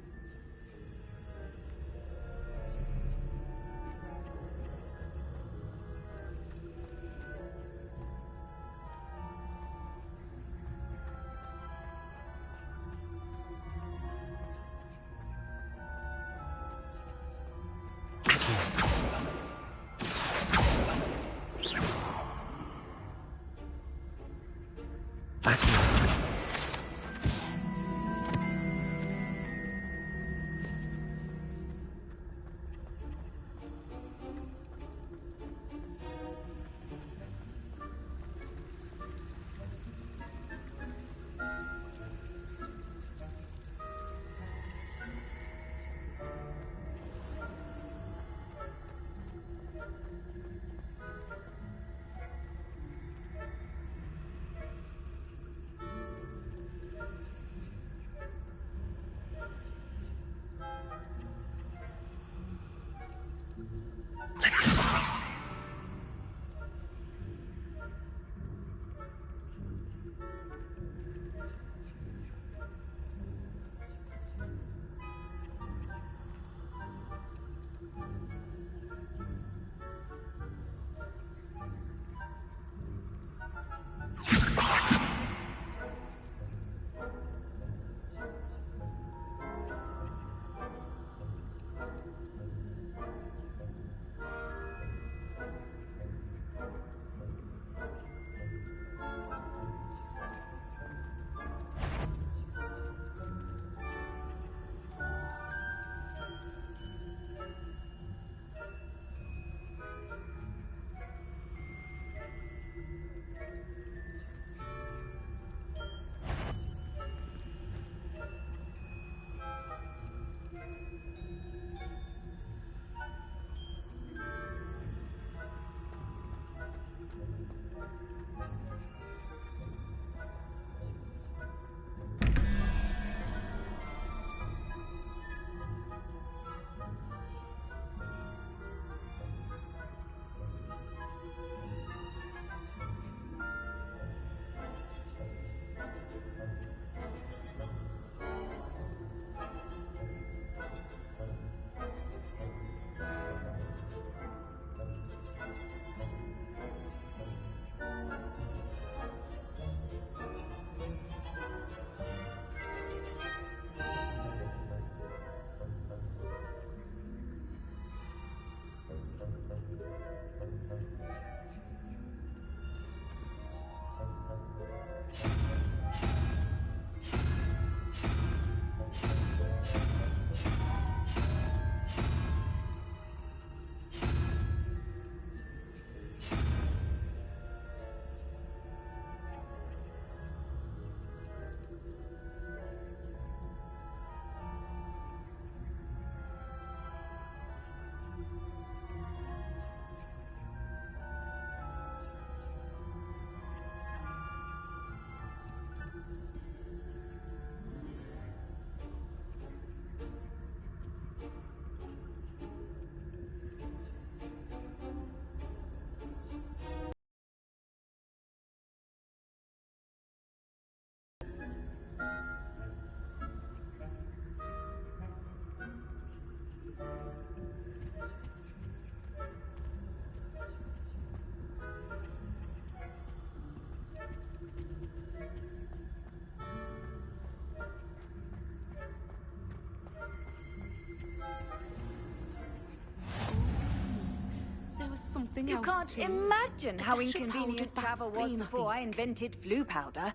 something You else can't too. imagine how A dash of inconvenient powdered travel was Vaseline, I before I think. invented flu powder.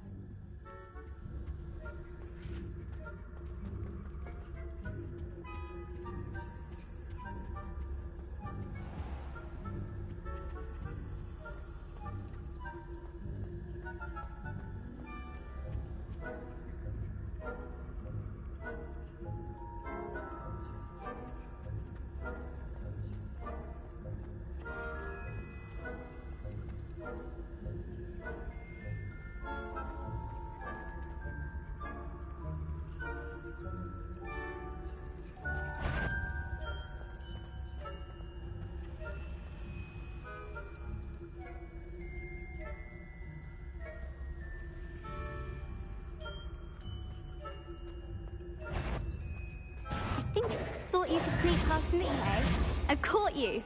Thought you could sneak past me, eh? I've caught you.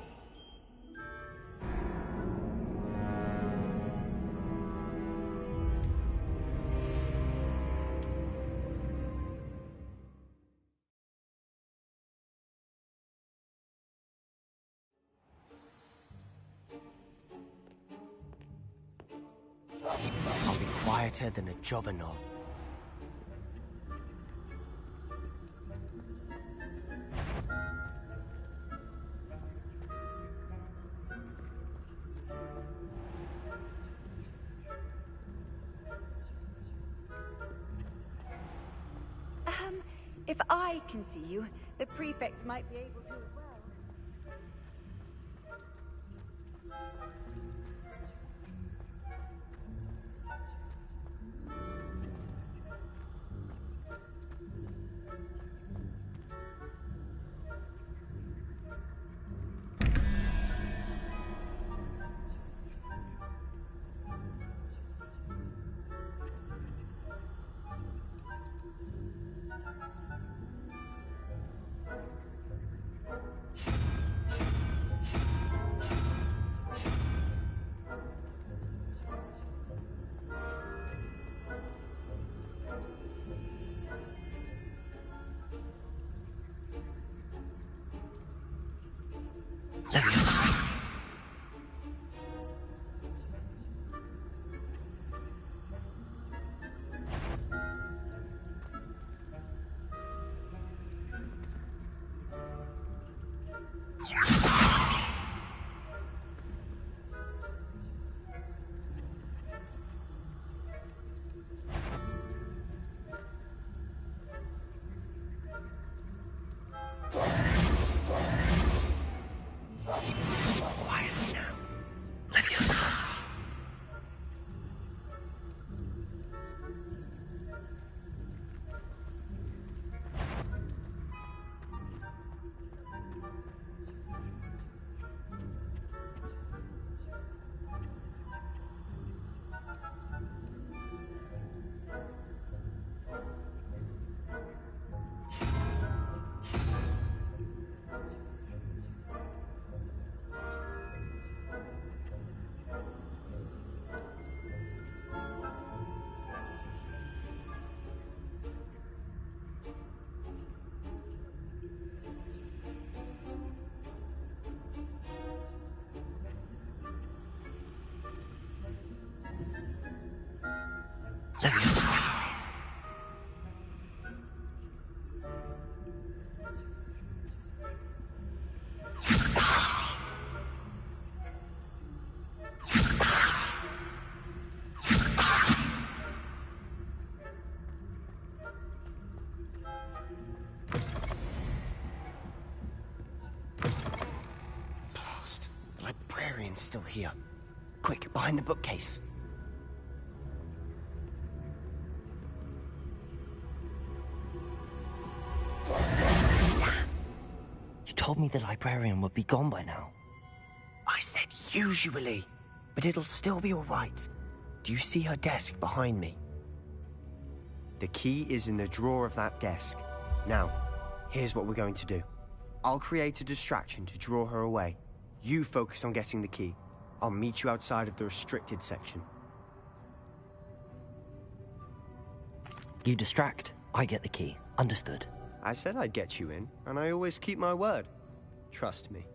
I'll be quieter than a jobberknoll. If I can see you, the prefects might be able to as well. Quietly now. Leviosa. Blast. The librarian's still here. Quick, behind the bookcase. You told me the librarian would be gone by now. I said usually, but it'll still be all right. Do you see her desk behind me? The key is in the drawer of that desk. Now, here's what we're going to do. I'll create a distraction to draw her away. You focus on getting the key. I'll meet you outside of the restricted section. You distract, I get the key. Understood. I said I'd get you in, and I always keep my word. Trust me.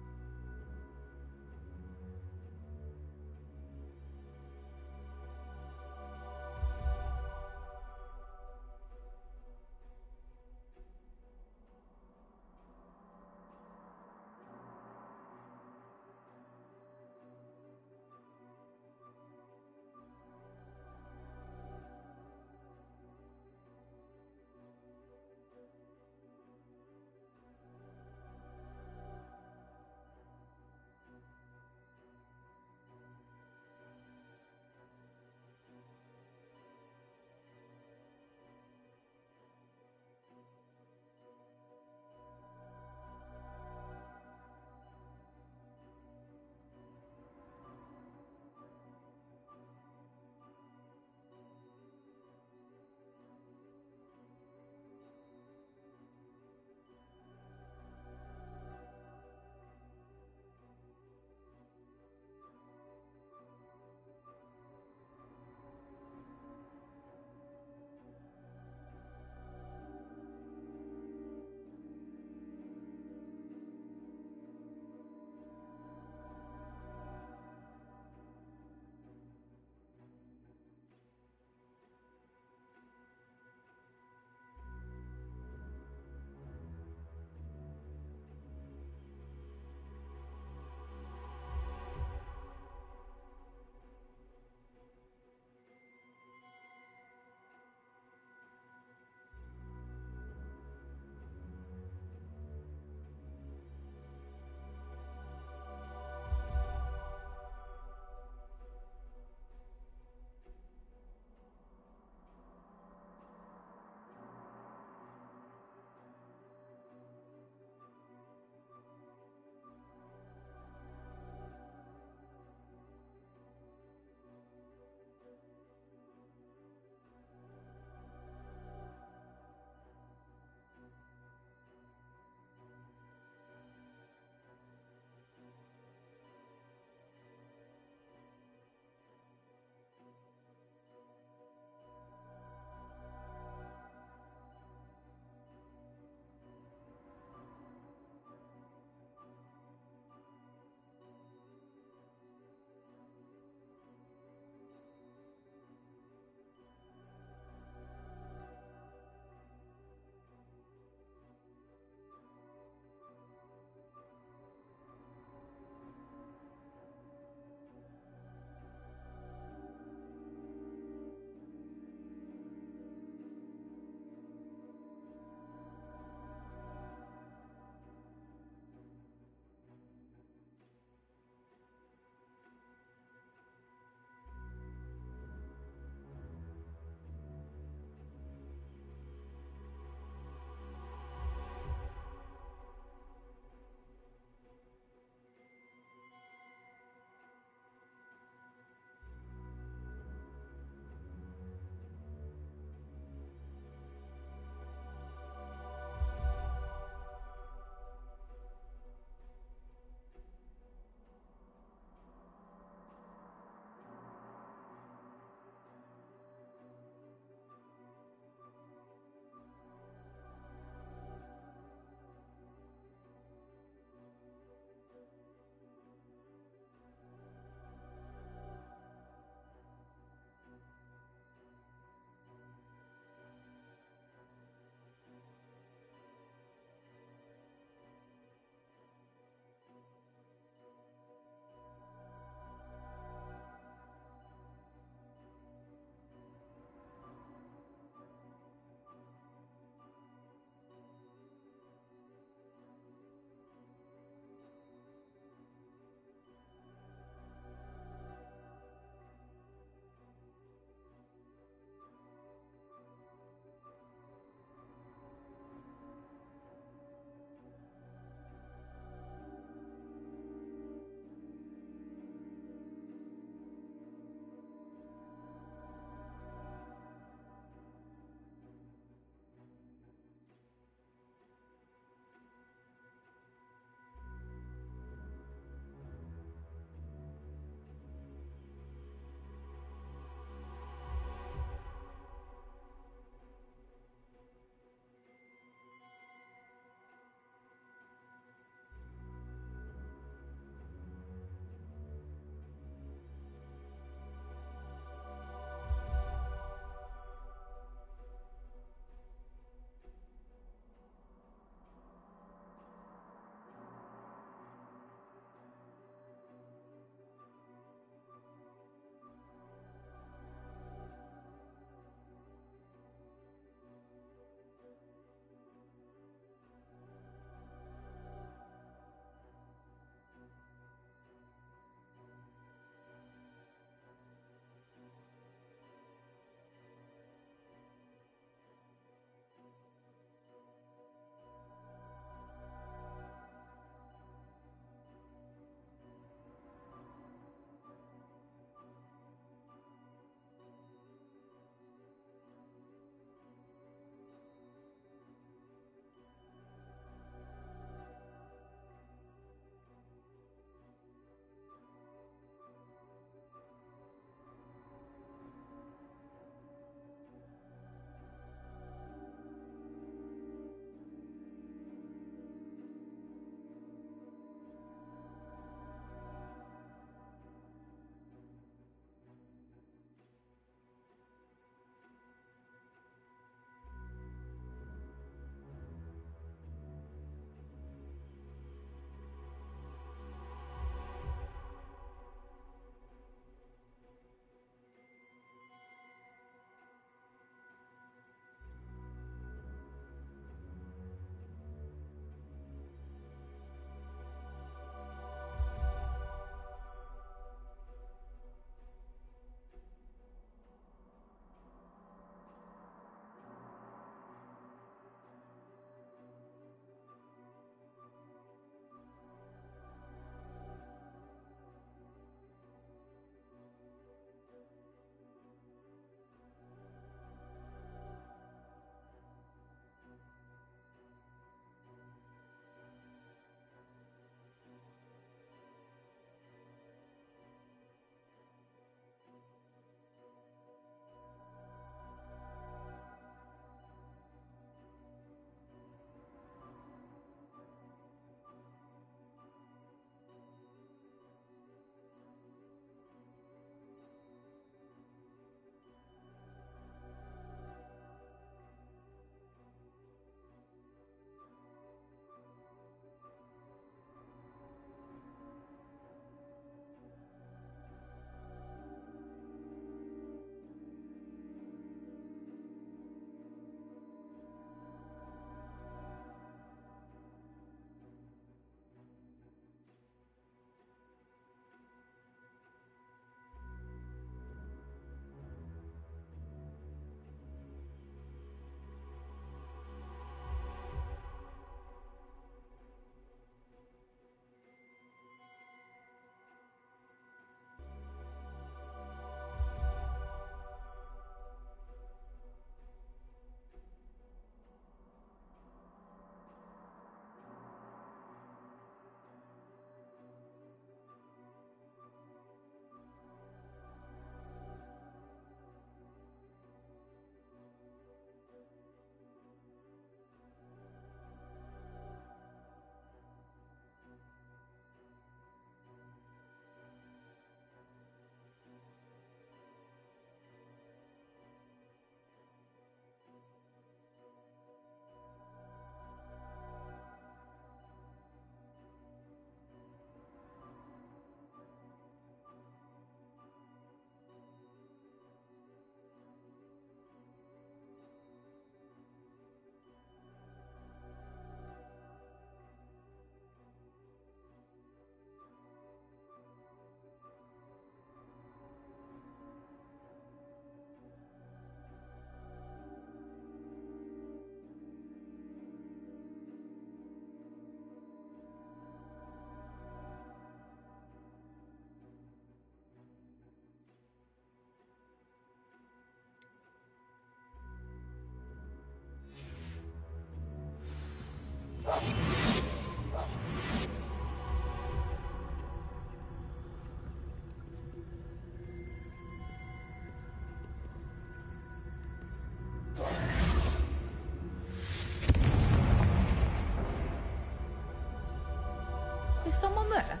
down there?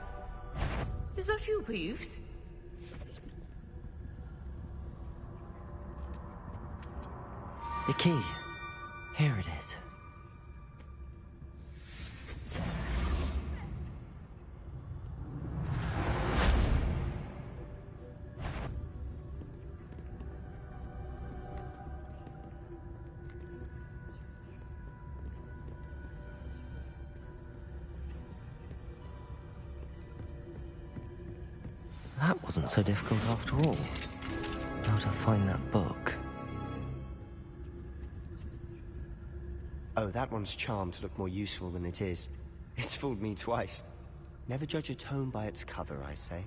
Is that you, Peeves? The key. Here it is. That wasn't so difficult after all. How to find that book. Oh, that one's charmed to look more useful than it is. It's fooled me twice. Never judge a tome by its cover, I say.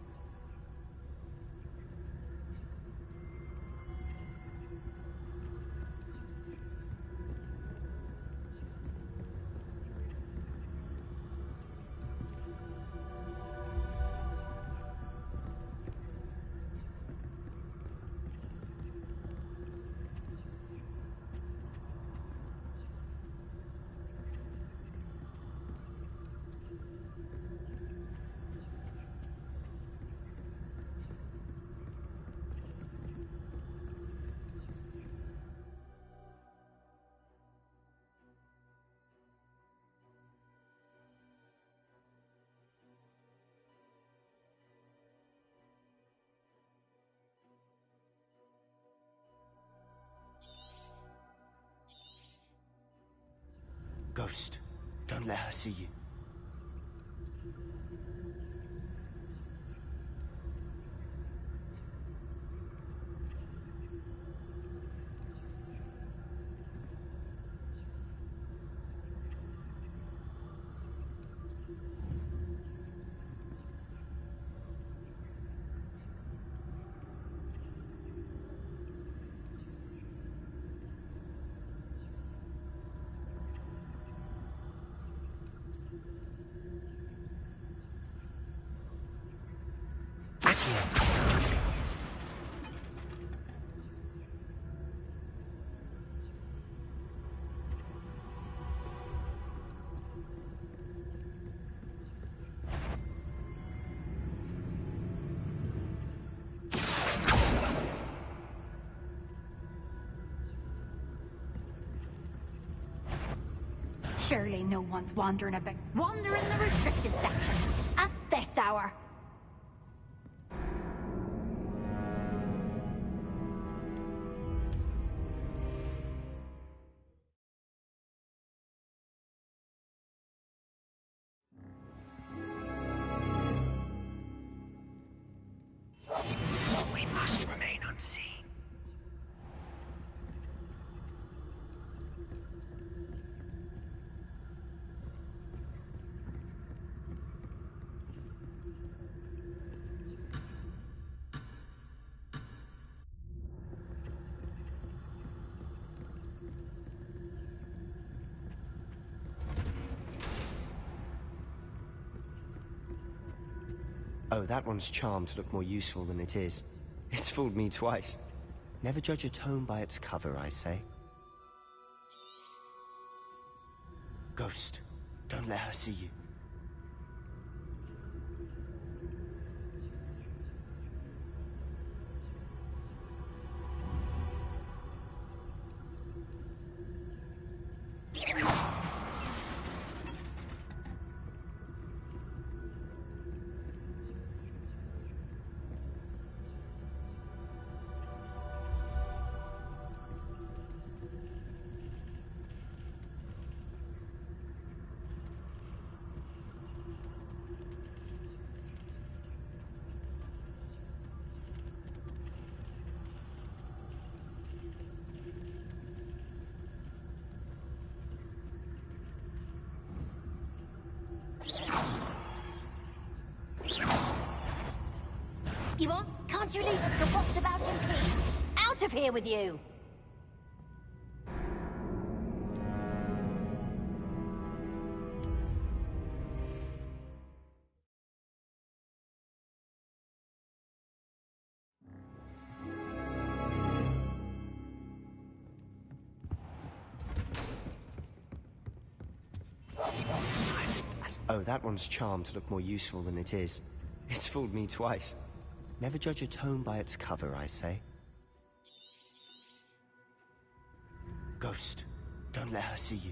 Ghost, don't let her see you. Surely no one's wandering about. Wander in the restricted section at this hour. We must remain unseen. Oh, that one's charmed to look more useful than it is. It's fooled me twice. Never judge a tome by its cover, I say. Ghost, don't let her see you. Yvonne, can't you leave us to rot about in peace? Out of here with you! Silent as Oh, that one's charmed to look more useful than it is. It's fooled me twice. Never judge a tome by its cover, I say. Ghost, don't let her see you.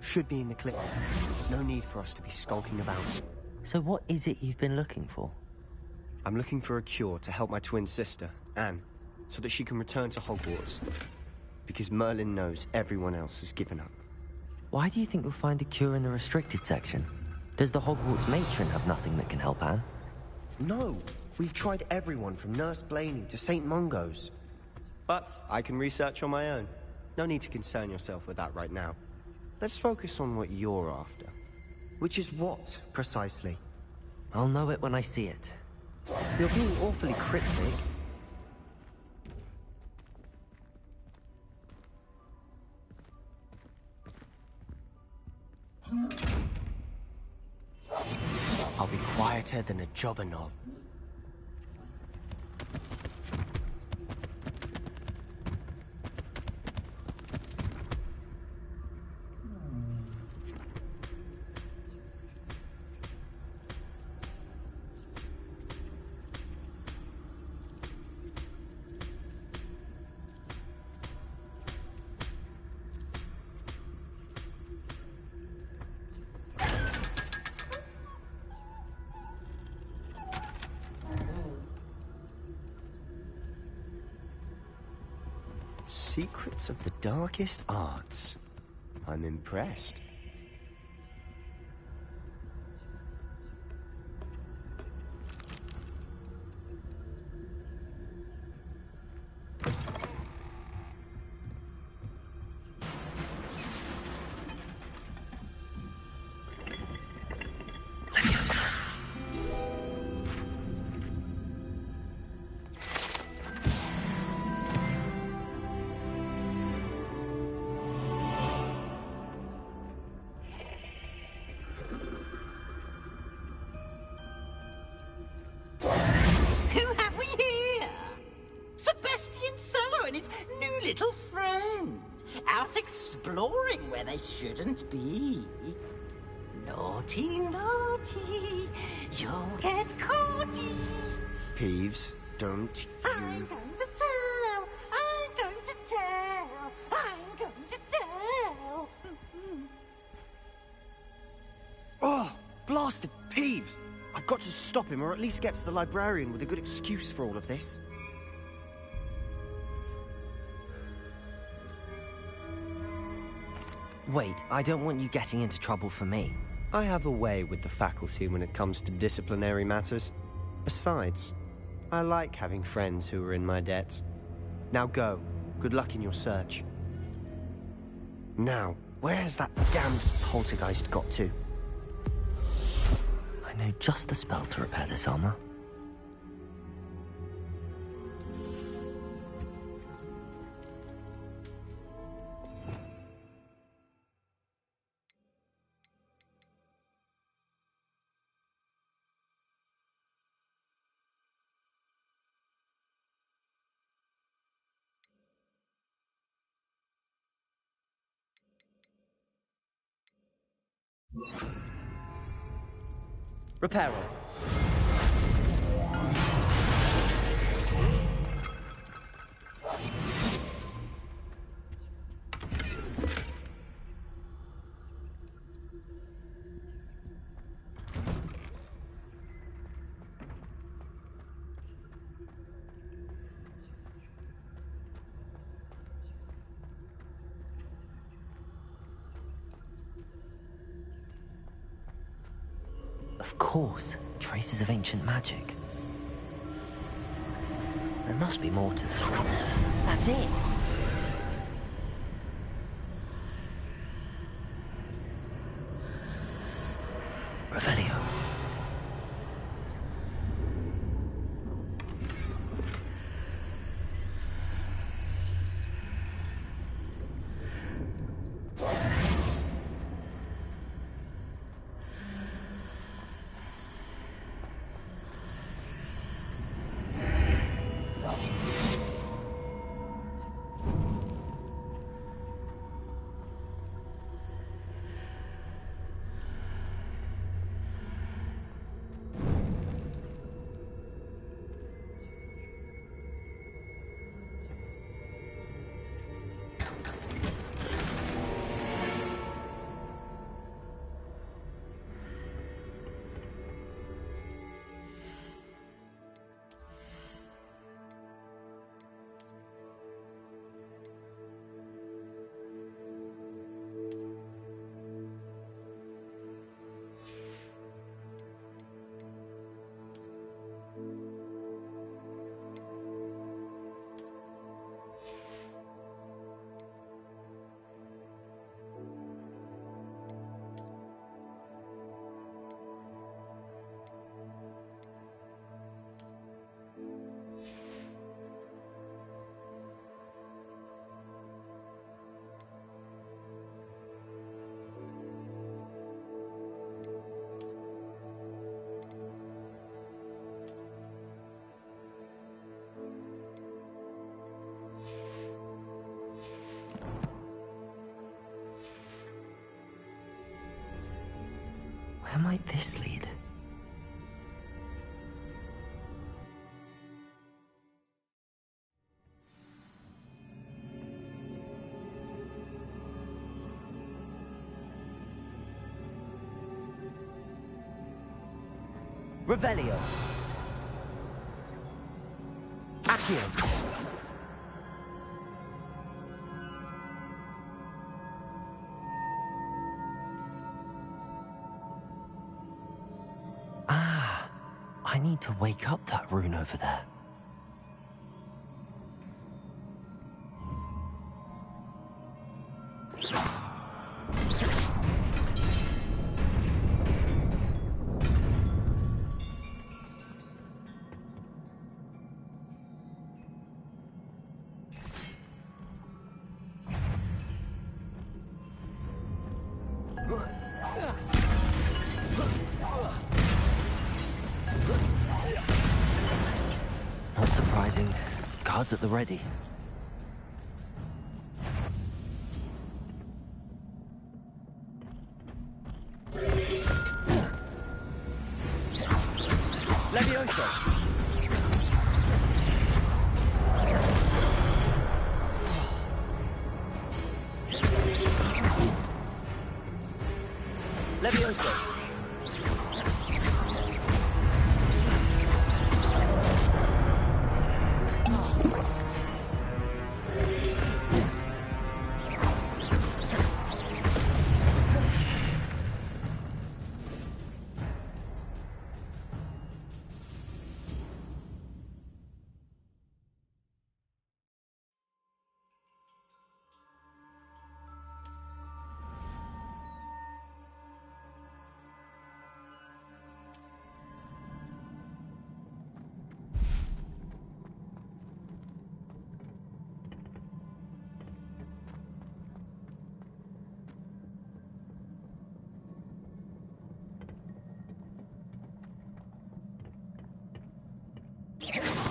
Should be in the clip. No need for us to be skulking about. So what is it you've been looking for? I'm looking for a cure to help my twin sister, Anne, so that she can return to Hogwarts. Because Merlin knows everyone else has given up. Why do you think you'll find a cure in the restricted section? Does the Hogwarts matron have nothing that can help Anne? No! We've tried everyone from Nurse Blaney to St. Mungo's. But I can research on my own. No need to concern yourself with that right now. Let's focus on what you're after. Which is what, precisely? I'll know it when I see it. You're being awfully cryptic. I'll be quieter than a jobberknoll. Secrets of the darkest arts. I'm impressed. Who have we here? Sebastian Cello and his new little friend. Out exploring where they shouldn't be. Naughty, naughty, you'll get caughty. Peeves, don't I'm you... going to tell, I'm going to tell, I'm going to tell. Oh, blasted Peeves! I've got to stop him, or at least get to the librarian with a good excuse for all of this. Wait, I don't want you getting into trouble for me. I have a way with the faculty when it comes to disciplinary matters. Besides, I like having friends who are in my debt. Now go. Good luck in your search. Now, where has that damned poltergeist got to? I know just the spell to repair this armor. Reparo. Of course, traces of ancient magic. There must be more to this one. That's it! Revelio. Where might this lead? Revelio. Accio. I need to wake up that rune over there. Not surprising. Guards at the ready. Levioso! Levioso!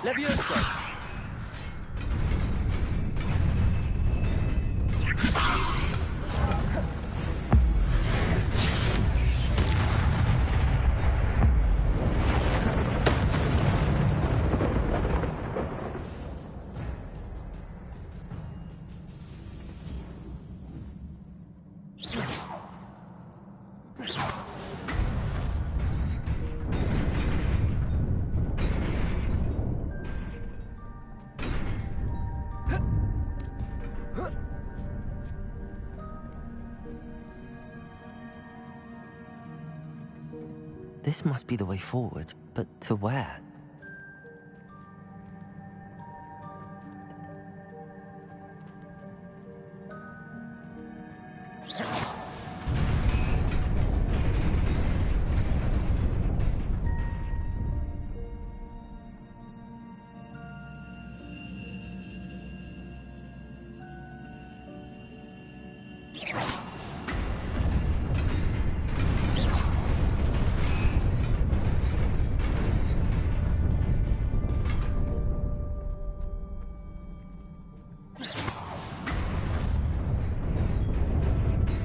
Levioso! This must be the way forward, but to where?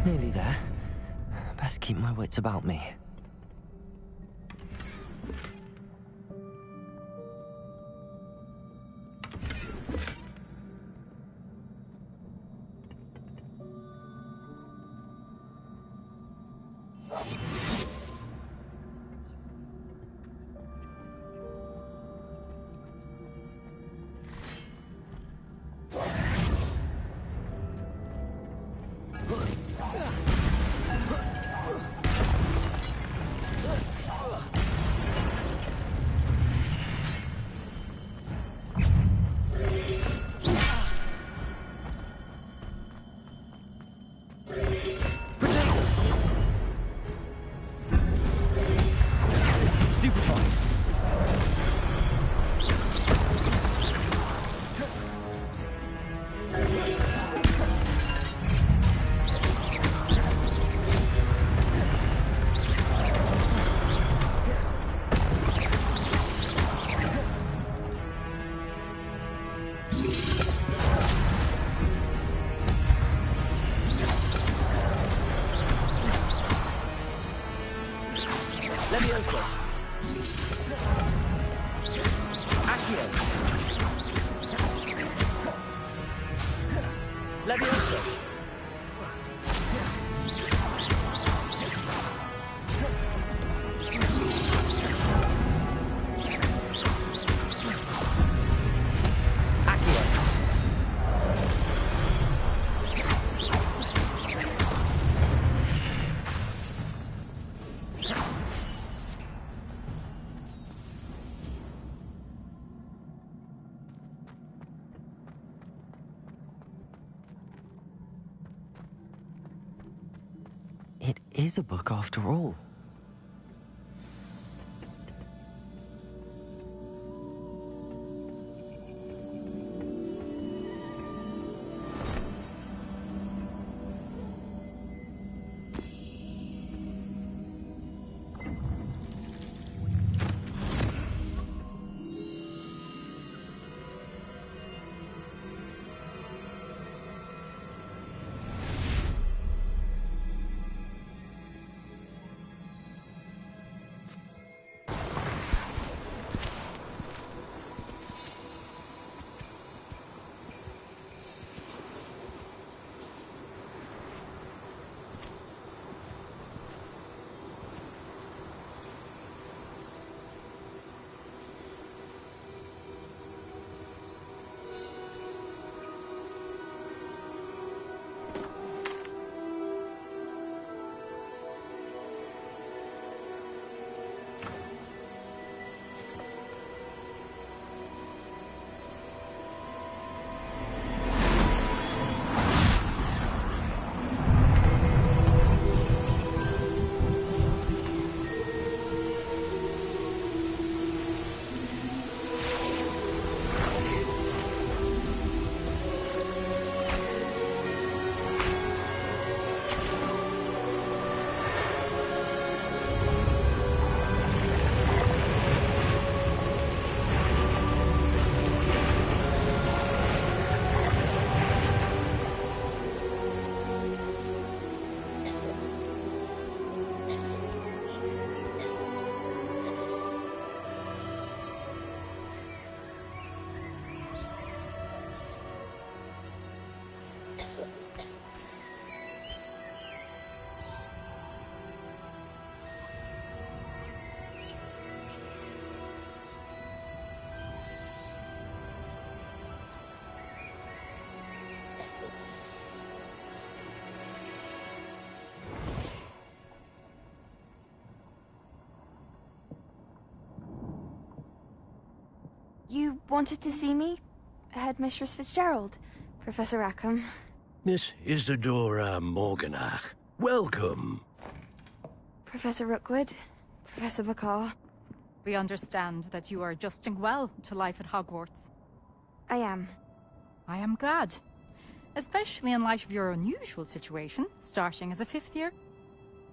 Nearly there. Best keep my wits about me. Levioso. Accio. Levioso. It is a book after all. You wanted to see me? Headmistress Fitzgerald, Professor Rackham. Miss Isadora Morganach, welcome. Professor Rookwood, Professor Bakar. We understand that you are adjusting well to life at Hogwarts. I am. I am glad. Especially in light of your unusual situation, starting as a 5th year.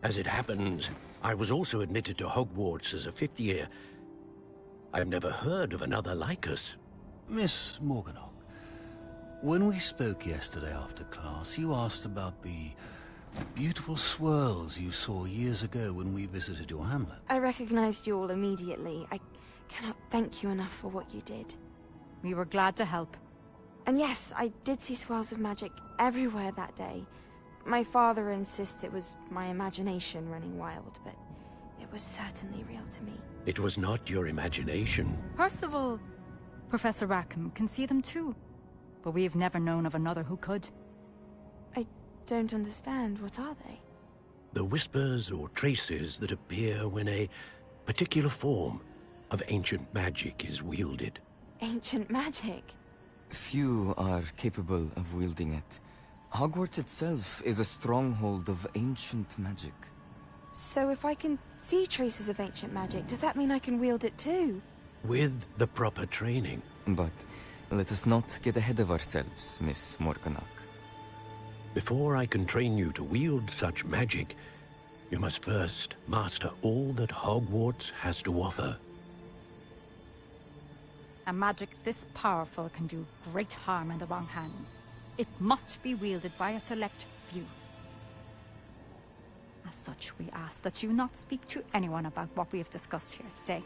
As it happens, I was also admitted to Hogwarts as a 5th year. I've never heard of another like us. Miss Morganach, when we spoke yesterday after class, you asked about the beautiful swirls you saw years ago when we visited your hamlet. I recognized you all immediately. I cannot thank you enough for what you did. We were glad to help. And yes, I did see swirls of magic everywhere that day. My father insists it was my imagination running wild, but it was certainly real to me. It was not your imagination. Percival, Professor Rackham can see them too. But we have never known of another who could. I don't understand. What are they? The whispers or traces that appear when a particular form of ancient magic is wielded. Ancient magic? Few are capable of wielding it. Hogwarts itself is a stronghold of ancient magic. So if I can see traces of ancient magic, does that mean I can wield it too? With the proper training. But let us not get ahead of ourselves, Miss Morganach. Before I can train you to wield such magic, you must first master all that Hogwarts has to offer. A magic this powerful can do great harm in the wrong hands. It must be wielded by a select few. As such, we ask that you not speak to anyone about what we have discussed here today.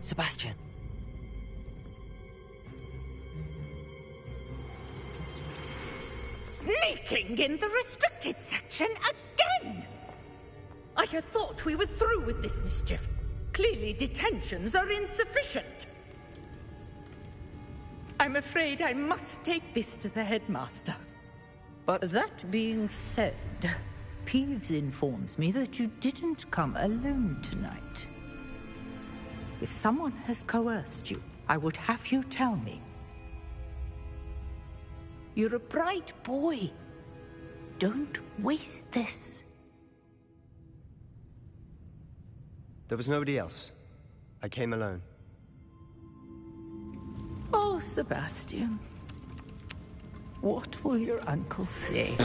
Sebastian. Sneaking in the restricted section again! I had thought we were through with this mischief. Clearly detentions are insufficient. I'm afraid I must take this to the headmaster. But that being said, Peeves informs me that you didn't come alone tonight. If someone has coerced you, I would have you tell me. You're a bright boy. Don't waste this. There was nobody else. I came alone. Oh, Sebastian. What will your uncle say?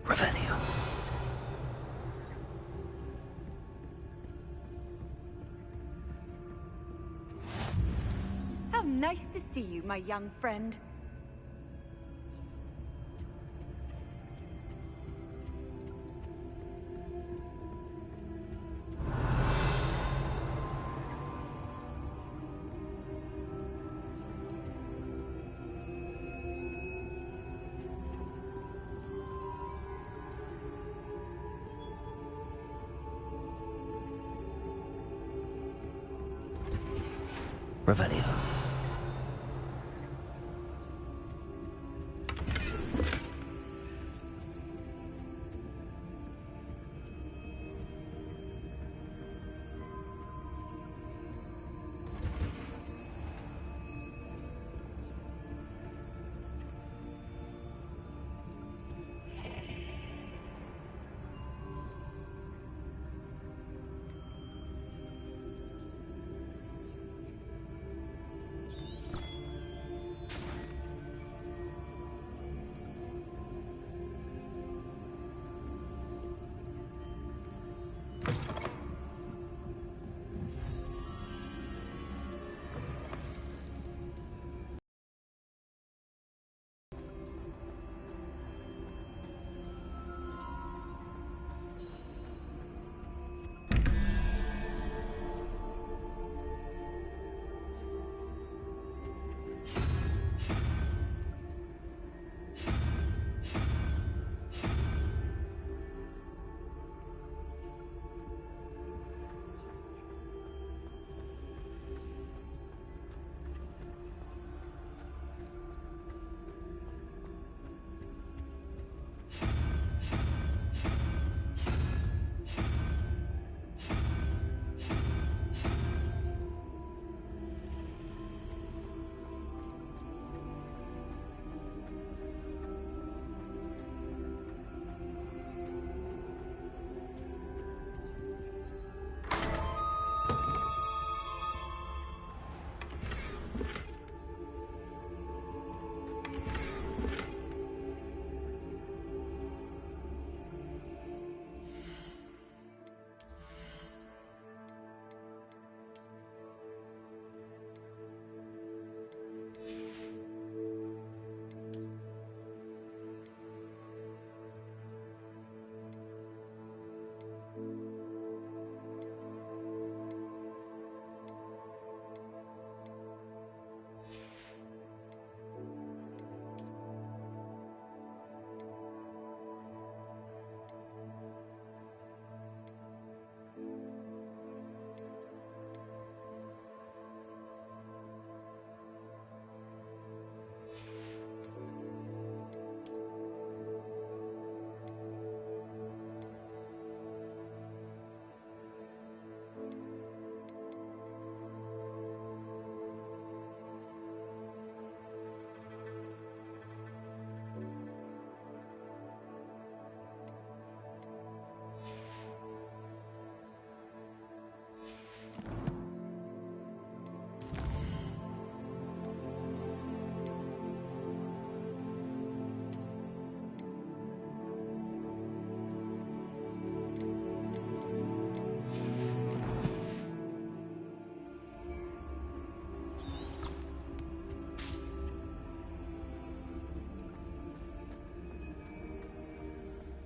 Revelio. How nice to see you, my young friend. Revelio.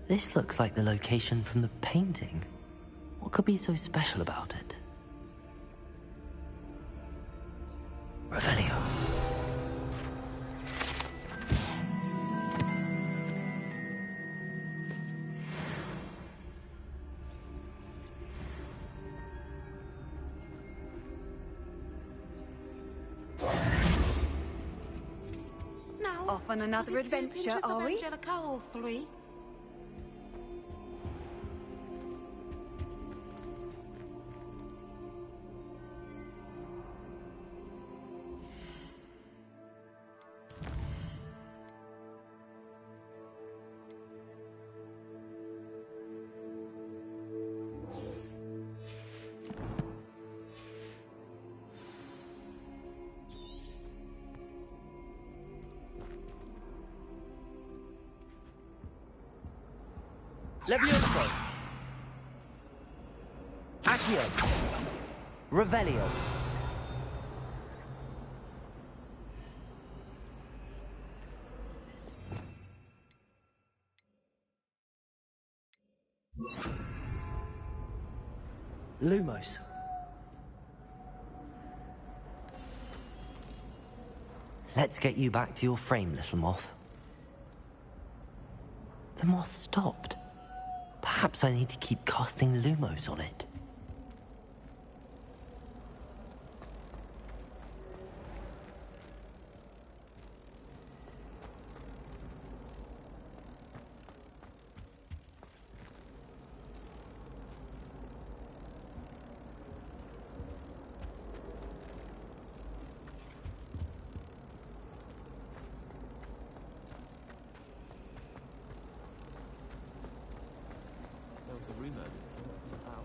This looks like the location from the painting. What could be so special about it? Revelio. Now, off on another adventure, are we? Angelica or 3? Levioso. Accio. Revelio. Lumos. Let's get you back to your frame, little moth. The moth stopped. Perhaps I need to keep casting Lumos on it. There was a rumor about...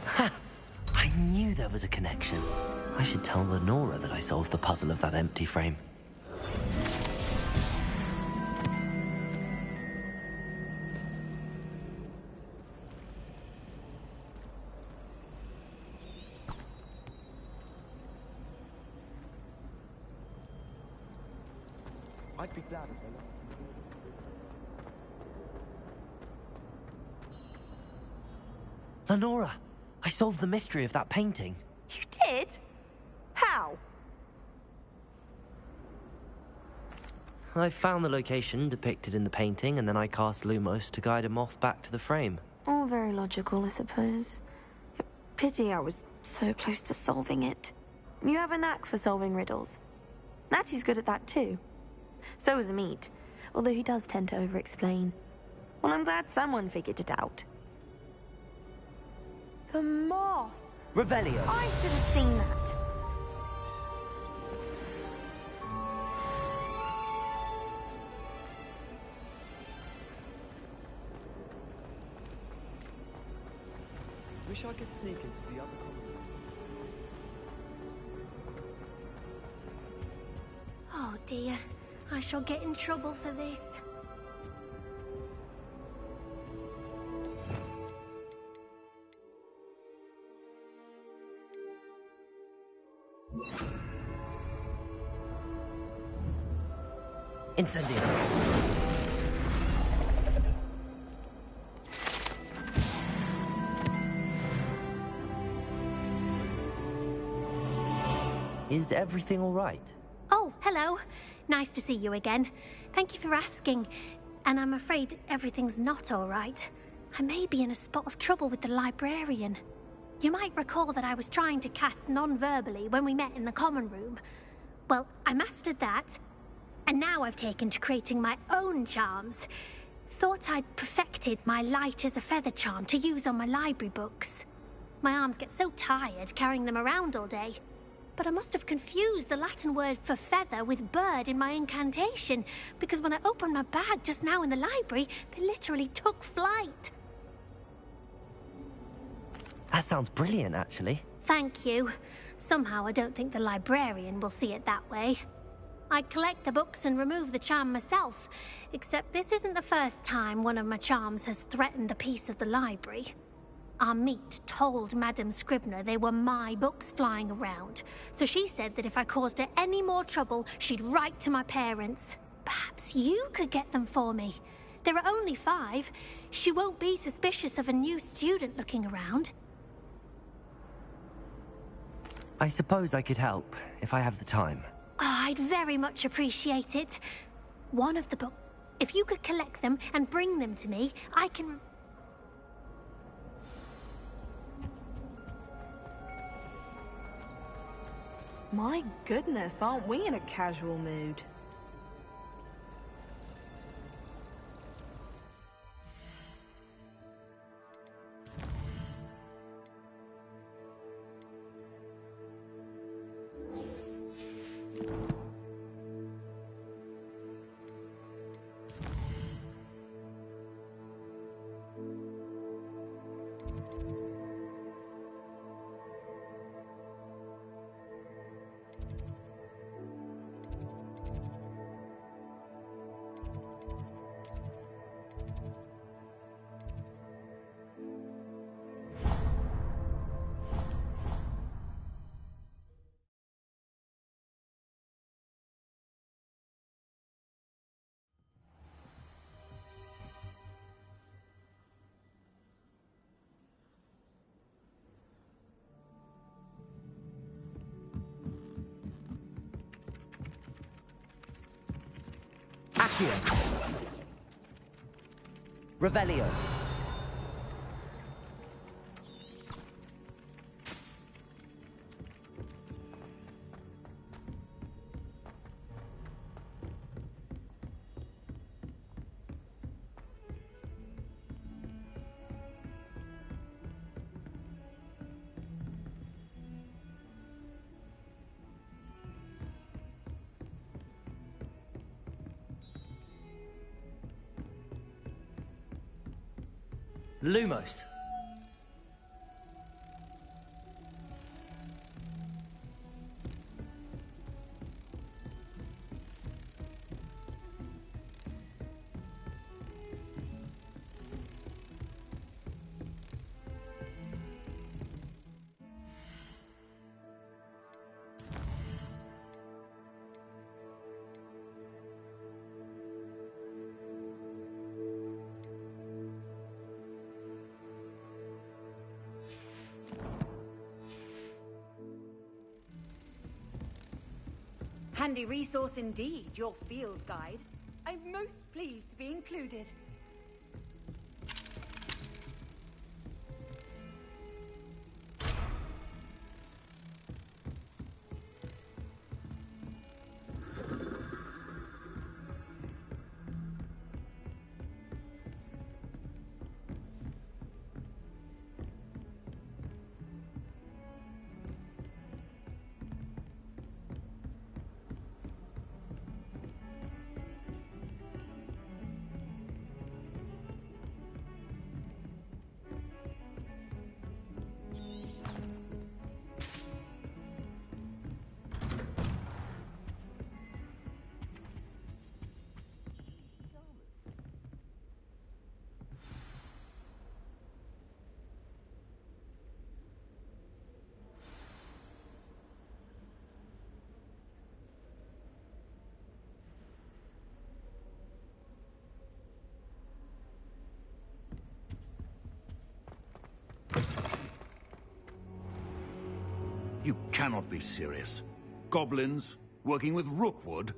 Ha! I knew there was a connection. I should tell Lenora that I solved the puzzle of that empty frame. I'd be glad if they let Lenora, I solved the mystery of that painting. You did? How? I found the location depicted in the painting, and then I cast Lumos to guide a moth back to the frame. All very logical, I suppose. Pity I was so close to solving it. You have a knack for solving riddles. Natty's good at that too. So is Amit, although he does tend to over-explain. Well, I'm glad someone figured it out. The moth! Revelio! I should have seen that. Wish I could sneak into the other corner. Oh dear, I shall get in trouble for this. Incendio. Is everything all right? Oh, hello. Nice to see you again. Thank you for asking. And I'm afraid everything's not all right. I may be in a spot of trouble with the librarian. You might recall that I was trying to cast non-verbally when we met in the common room. Well, I mastered that. And now I've taken to creating my own charms. Thought I'd perfected my light as a feather charm to use on my library books. My arms get so tired carrying them around all day. But I must have confused the Latin word for feather with bird in my incantation, because when I opened my bag just now in the library, they literally took flight. That sounds brilliant, actually. Thank you. Somehow I don't think the librarian will see it that way. I collect the books and remove the charm myself, except this isn't the first time one of my charms has threatened the peace of the library. Our meet told Madame Scribner they were my books flying around, so she said that if I caused her any more trouble, she'd write to my parents. Perhaps you could get them for me. There are only 5. She won't be suspicious of a new student looking around. I suppose I could help, if I have the time. Oh, I'd very much appreciate it. One of the books. If you could collect them and bring them to me, I can... My goodness, aren't we in a casual mood? Accio. Revelio. Lumos. Handy resource indeed, your field guide. I'm most pleased to be included. You cannot be serious. Goblins working with Rookwood?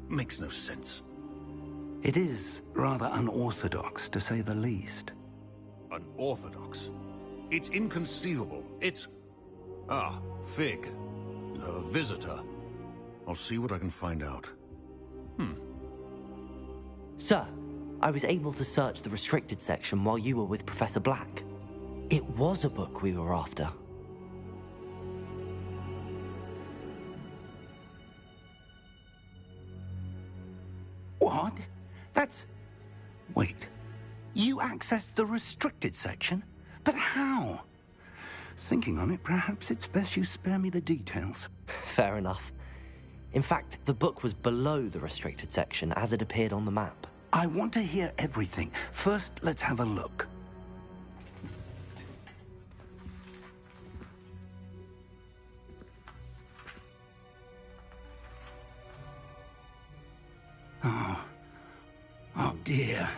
Makes no sense. It is rather unorthodox, to say the least. Unorthodox? It's inconceivable. It's... Ah, Fig. You have a visitor. I'll see what I can find out. Sir, I was able to search the restricted section while you were with Professor Black. It was a book we were after. What? That's... Wait. You accessed the restricted section? But how? Thinking on it, perhaps it's best you spare me the details. Fair enough. In fact, the book was below the restricted section as it appeared on the map. I want to hear everything. First, let's have a look. Oh dear.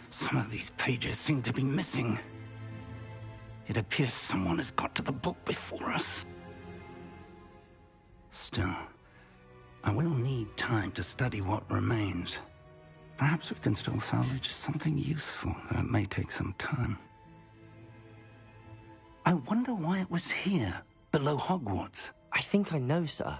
Some of these pages seem to be missing. It appears someone has got to the book before us. Still, I will need time to study what remains. Perhaps we can still salvage something useful, though it may take some time. I wonder why it was here, below Hogwarts. I think I know, sir.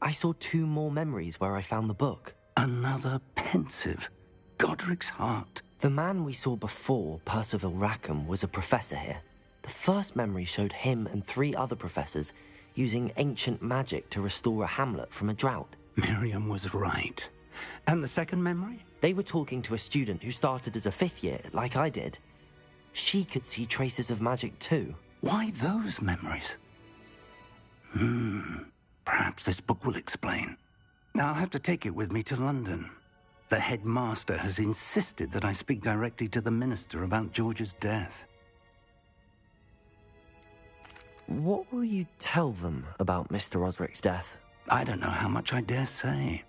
I saw 2 more memories where I found the book. Another pensive. Godric's heart. The man we saw before, Percival Rackham, was a professor here. The first memory showed him and 3 other professors using ancient magic to restore a hamlet from a drought. Miriam was right. And the second memory? They were talking to a student who started as a 5th year, like I did. She could see traces of magic too. Why those memories? Perhaps this book will explain. I'll have to take it with me to London. The headmaster has insisted that I speak directly to the minister about George's death. What will you tell them about Mr. Osric's death? I don't know how much I dare say.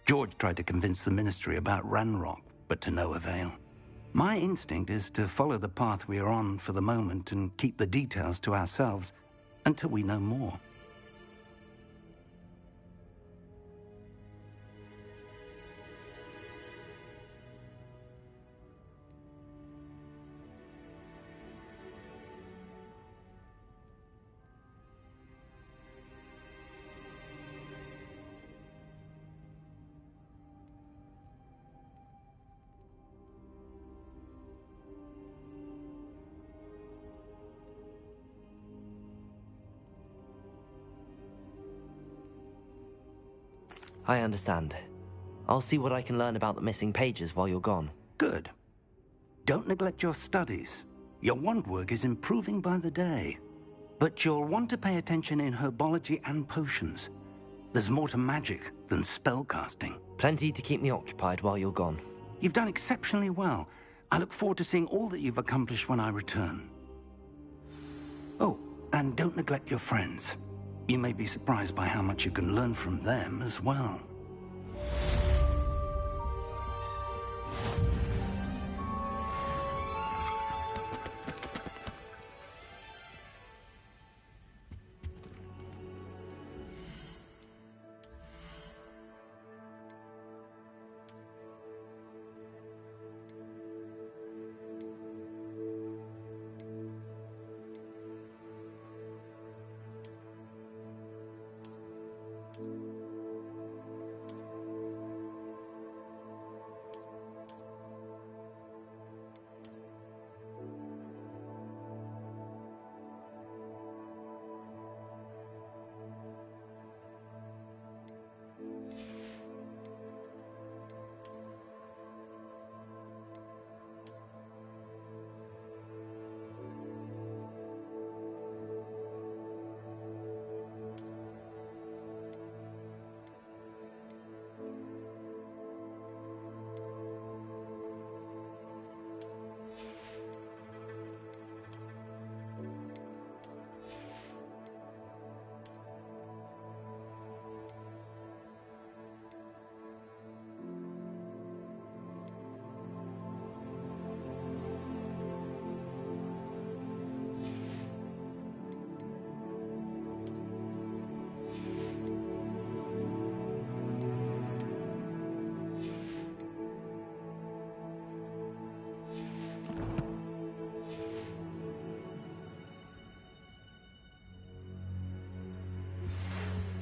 George tried to convince the ministry about Ranrock, but to no avail. My instinct is to follow the path we are on for the moment and keep the details to ourselves until we know more. I understand. I'll see what I can learn about the missing pages while you're gone. Good. Don't neglect your studies. Your wand work is improving by the day. But you'll want to pay attention in herbology and potions. There's more to magic than spellcasting. Plenty to keep me occupied while you're gone. You've done exceptionally well. I look forward to seeing all that you've accomplished when I return. Oh, and don't neglect your friends. You may be surprised by how much you can learn from them as well.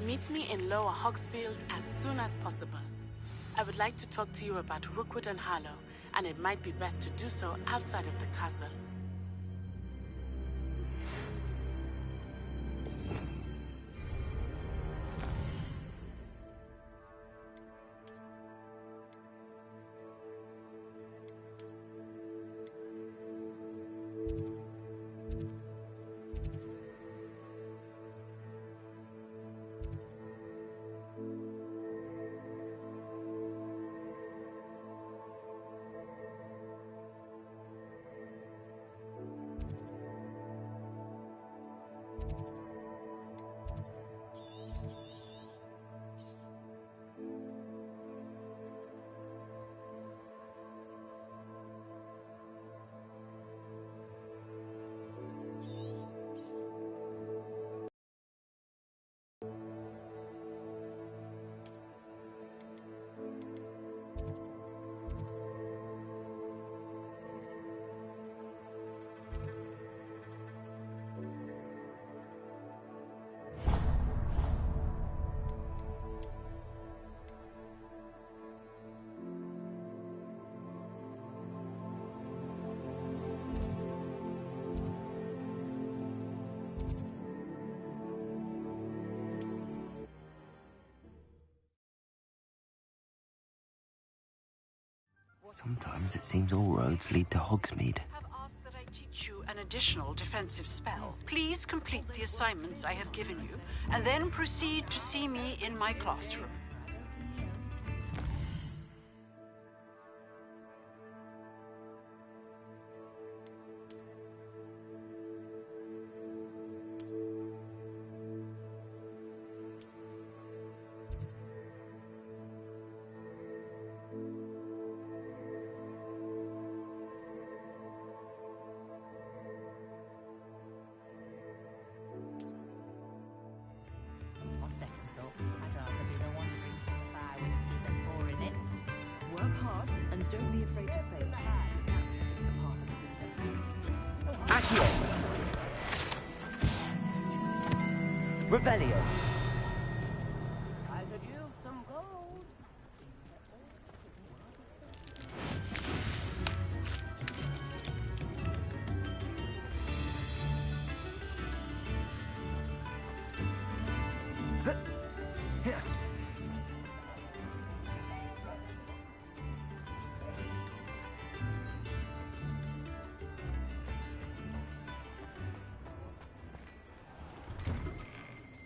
Meet me in Lower Hogsfield as soon as possible. I would like to talk to you about Rookwood and Harlow, and it might be best to do so outside of the castle. Sometimes it seems all roads lead to Hogsmeade. Have asked that I teach you an additional defensive spell. Please complete the assignments I have given you, and then proceed to see me in my classroom. On second thought, I'd rather be the one drinking the fire whiskey than pouring it. Work hard and don't be afraid to fail. That's the path of a good destiny. Accio! Revelio! I could use some gold.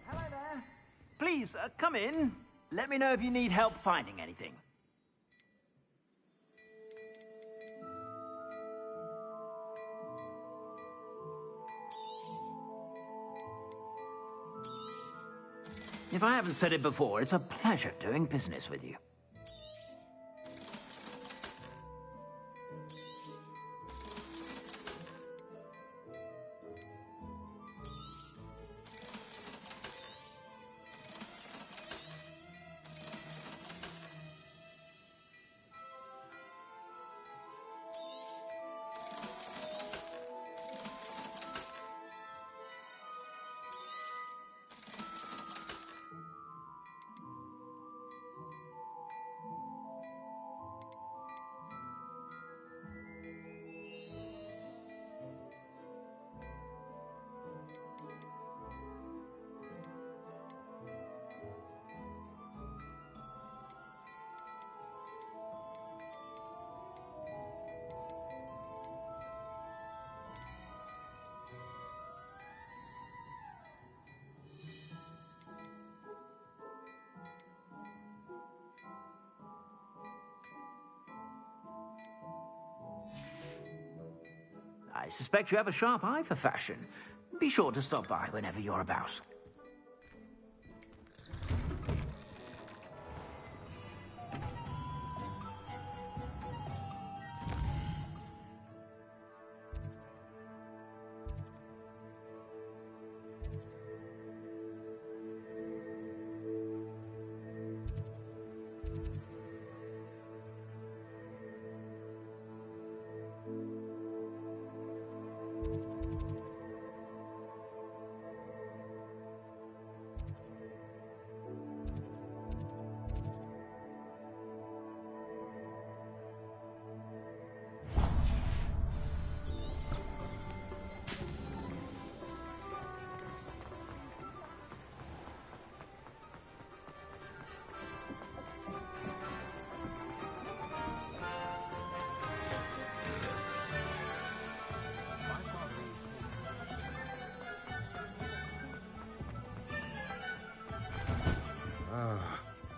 Hello there. Please, come in. Let me know if you need help finding anything. If I haven't said it before, it's a pleasure doing business with you. I suspect you have a sharp eye for fashion. Be sure to stop by whenever you're about.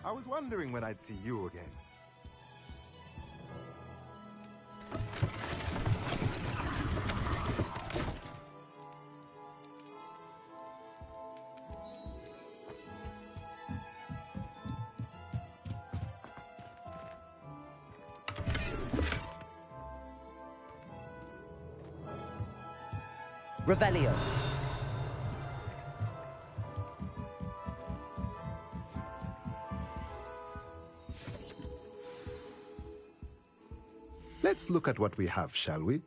I was wondering when I'd see you again. Revelio. Let's look at what we have, shall we?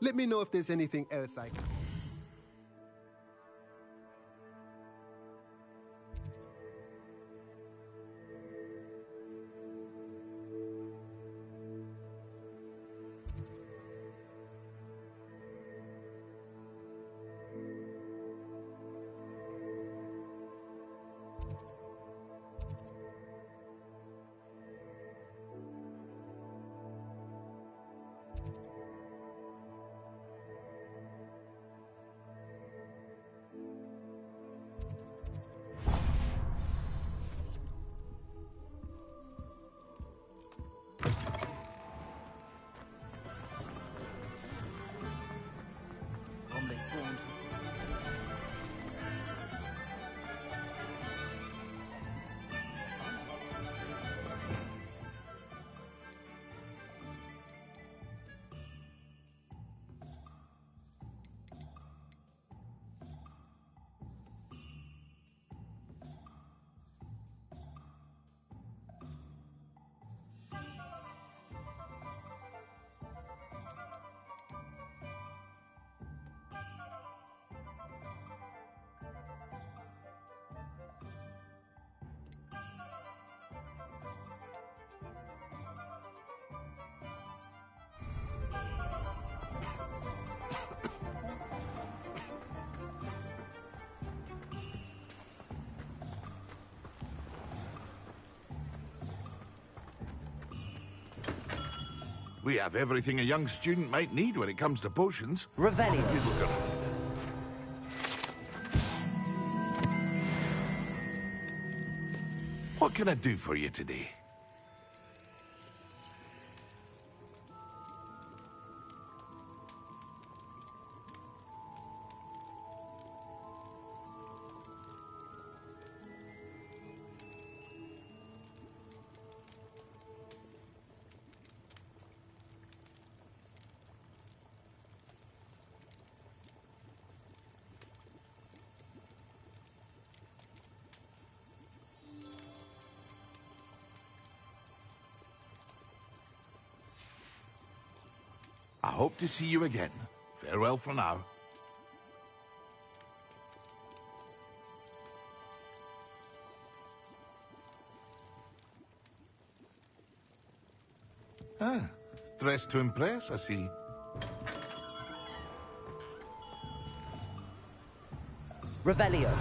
Let me know if there's anything else I can... We have everything a young student might need when it comes to potions. Revelio. What can I do for you today? I hope to see you again. Farewell for now. Ah, dressed to impress, I see. Revelio.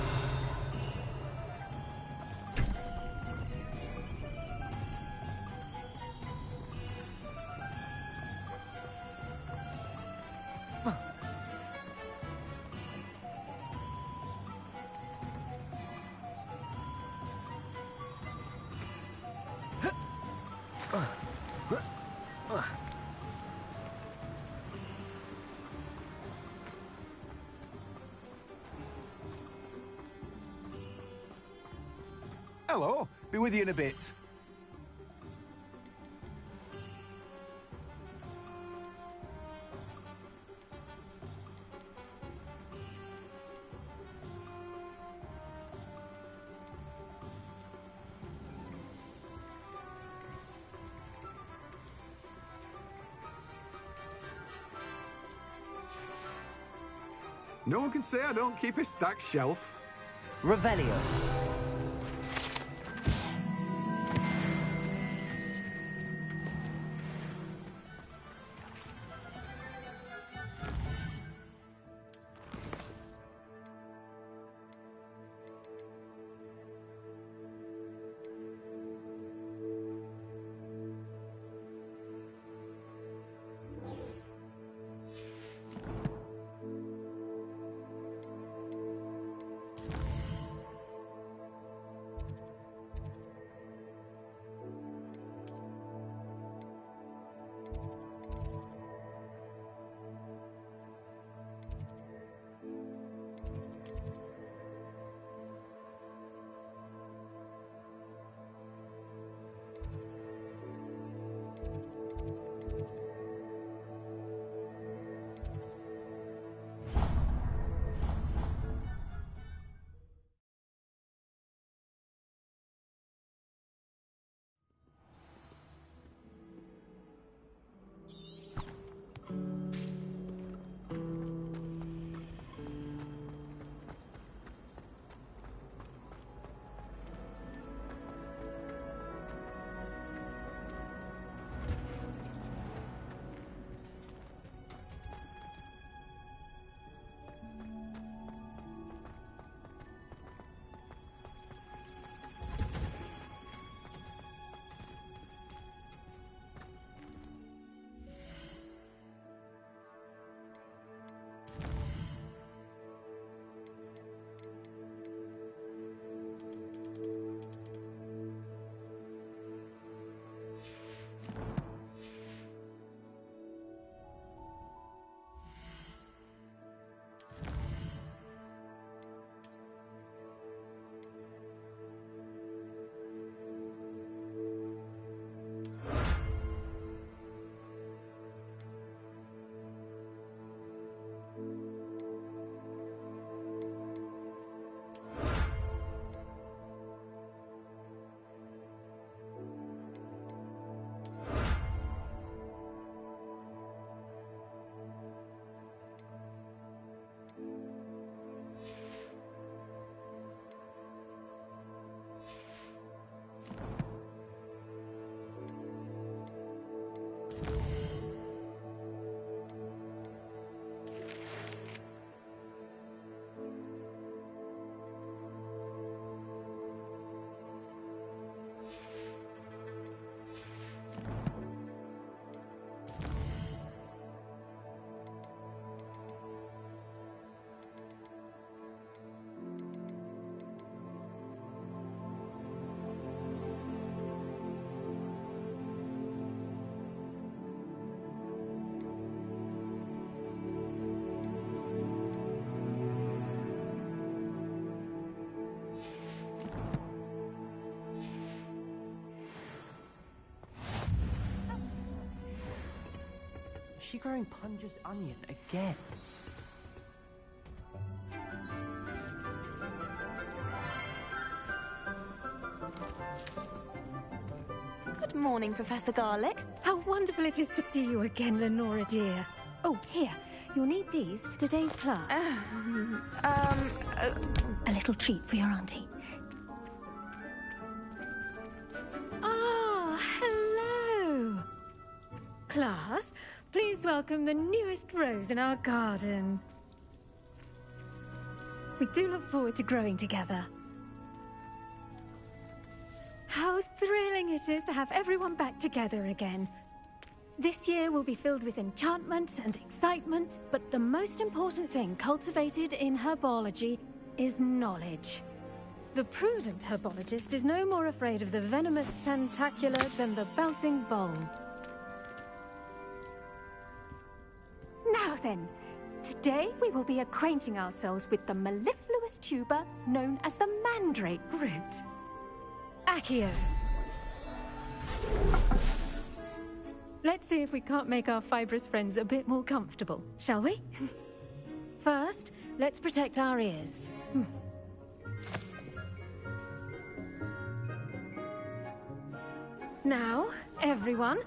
Hello. Be with you in a bit. No one can say I don't keep a stacked shelf. Revelio. she growing Punja's onion again? Good morning, Professor Garlic. How wonderful it is to see you again, Lenora dear. Oh, here. You'll need these for today's class. A little treat for your auntie. Ah, hello. Class, please welcome the newest rose in our garden. We do look forward to growing together. How thrilling it is to have everyone back together again. This year will be filled with enchantment and excitement, but the most important thing cultivated in herbology is knowledge. The prudent herbologist is no more afraid of the venomous tentacula than the bouncing bowl. Now then, today we will be acquainting ourselves with the mellifluous tuber known as the mandrake root. Accio. Let's see if we can't make our fibrous friends a bit more comfortable, shall we? First, let's protect our ears. Now, everyone,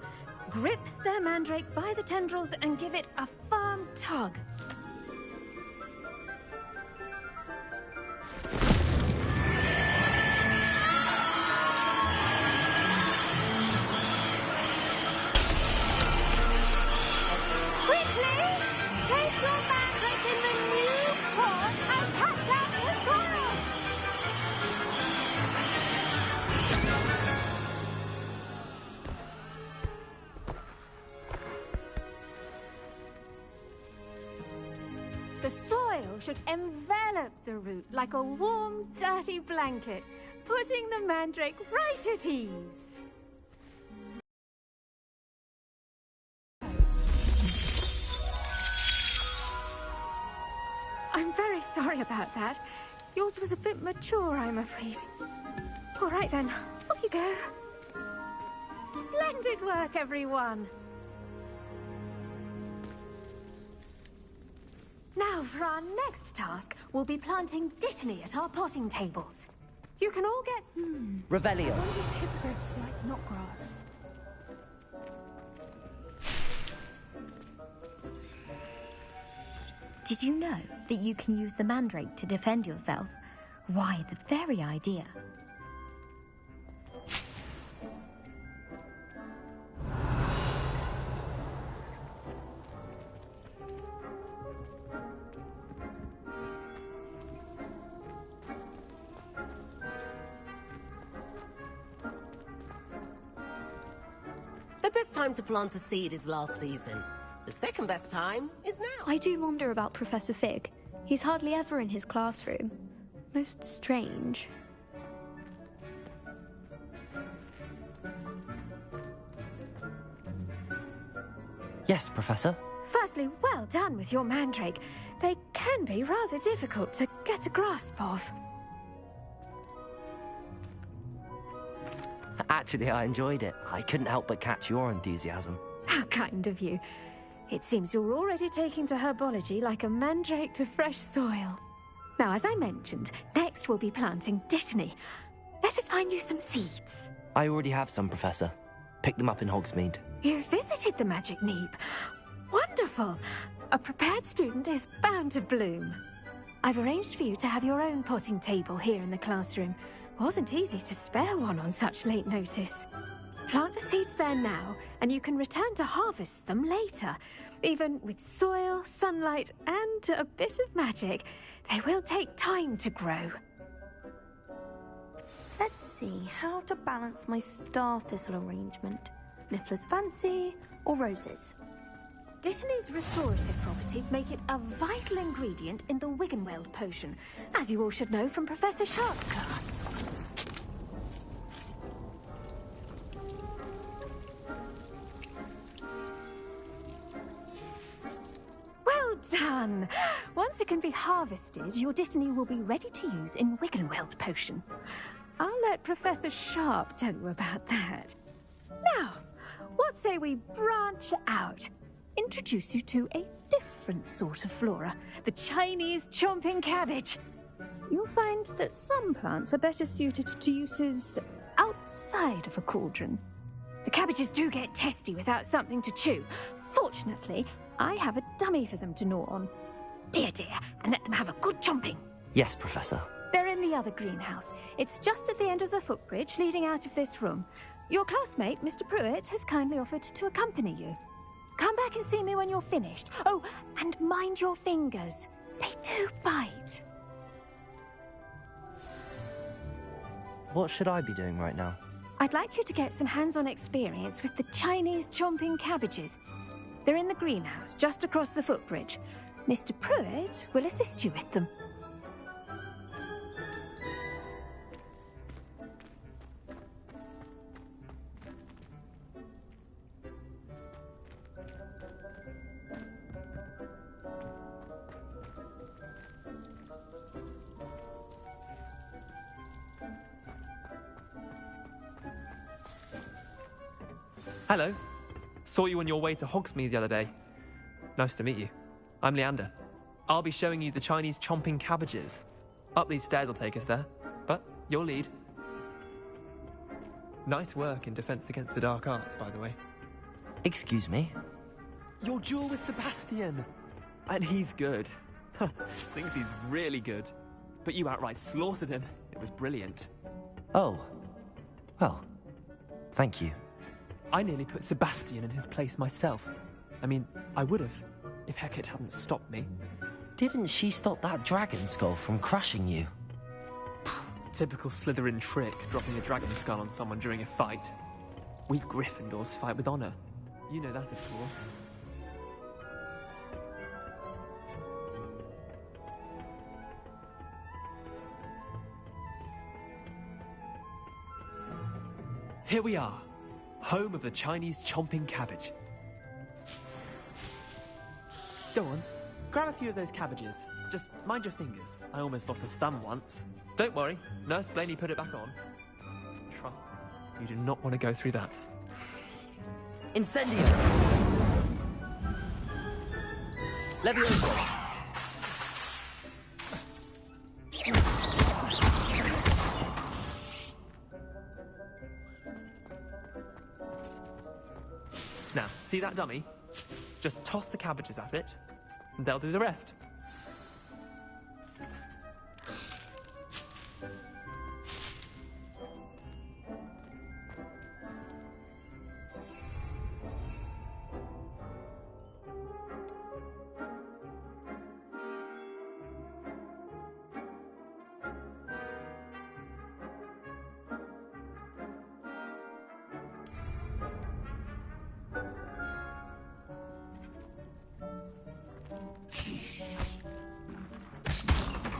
grip their mandrake by the tendrils and give it a firm tug. The soil should envelop the root like a warm, dirty blanket, putting the mandrake right at ease. I'm very sorry about that. Yours was a bit mature, I'm afraid. All right then, off you go. Splendid work, everyone. Now, for our next task, we'll be planting dittany at our potting tables. You can all get... Revelio. I wonder if hippogriffs like knotgrass. Did you know that you can use the mandrake to defend yourself? Why, the very idea. The best time to plant a seed is last season. The second best time is now. I do wonder about Professor Fig. He's hardly ever in his classroom. Most strange. Yes, Professor. Firstly, well done with your mandrake. They can be rather difficult to get a grasp of. Actually, I enjoyed it. I couldn't help but catch your enthusiasm. How kind of you. It seems you're already taking to herbology like a mandrake to fresh soil. Now, as I mentioned, next we'll be planting dittany. Let us find you some seeds. I already have some, Professor. Picked them up in Hogsmeade. You visited the Magic Neep. Wonderful! A prepared student is bound to bloom. I've arranged for you to have your own potting table here in the classroom. Wasn't easy to spare one on such late notice. Plant the seeds there now, and you can return to harvest them later. Even with soil, sunlight, and a bit of magic, they will take time to grow. Let's see how to balance my star thistle arrangement. Miffler's Fancy or roses? Dittany's restorative properties make it a vital ingredient in the Wiggenweld potion, as you all should know from Professor Sharp's class. Well done! Once it can be harvested, your dittany will be ready to use in Wiggenweld potion. I'll let Professor Sharp tell you about that. Now, what say we branch out? introduce you to a different sort of flora, the Chinese chomping cabbage. You'll find that some plants are better suited to uses outside of a cauldron. The cabbages do get testy without something to chew. Fortunately, I have a dummy for them to gnaw on. Be a dear and let them have a good chomping. Yes, Professor. They're in the other greenhouse. It's just at the end of the footbridge leading out of this room. Your classmate, Mr. Pruitt, has kindly offered to accompany you. Come back and see me when you're finished. Oh, and mind your fingers. They do bite. What should I be doing right now? I'd like you to get some hands-on experience with the Chinese chomping cabbages. They're in the greenhouse, just across the footbridge. Mr. Pruitt will assist you with them. Hello. Saw you on your way to Hogsmeade the other day. Nice to meet you. I'm Leander. I'll be showing you the Chinese chomping cabbages. Up these stairs will take us there, but you'll lead. Nice work in Defense Against the Dark Arts, by the way. Excuse me? Your duel with Sebastian! And he's good. Thinks he's really good. But you outright slaughtered him. It was brilliant. Oh. Well, thank you. I nearly put Sebastian in his place myself. I mean, I would have, if Hecate hadn't stopped me. Didn't she stop that dragon skull from crushing you? Typical Slytherin trick, dropping a dragon skull on someone during a fight. We Gryffindors fight with honor. You know that, of course. Here we are, home of the Chinese chomping cabbage. Go on, grab a few of those cabbages. Just mind your fingers. I almost lost a thumb once. Don't worry, Nurse Blaney put it back on. Trust me, you do not want to go through that. Incendio! Levioso! Now, see that dummy? Just toss the cabbages at it, and they'll do the rest.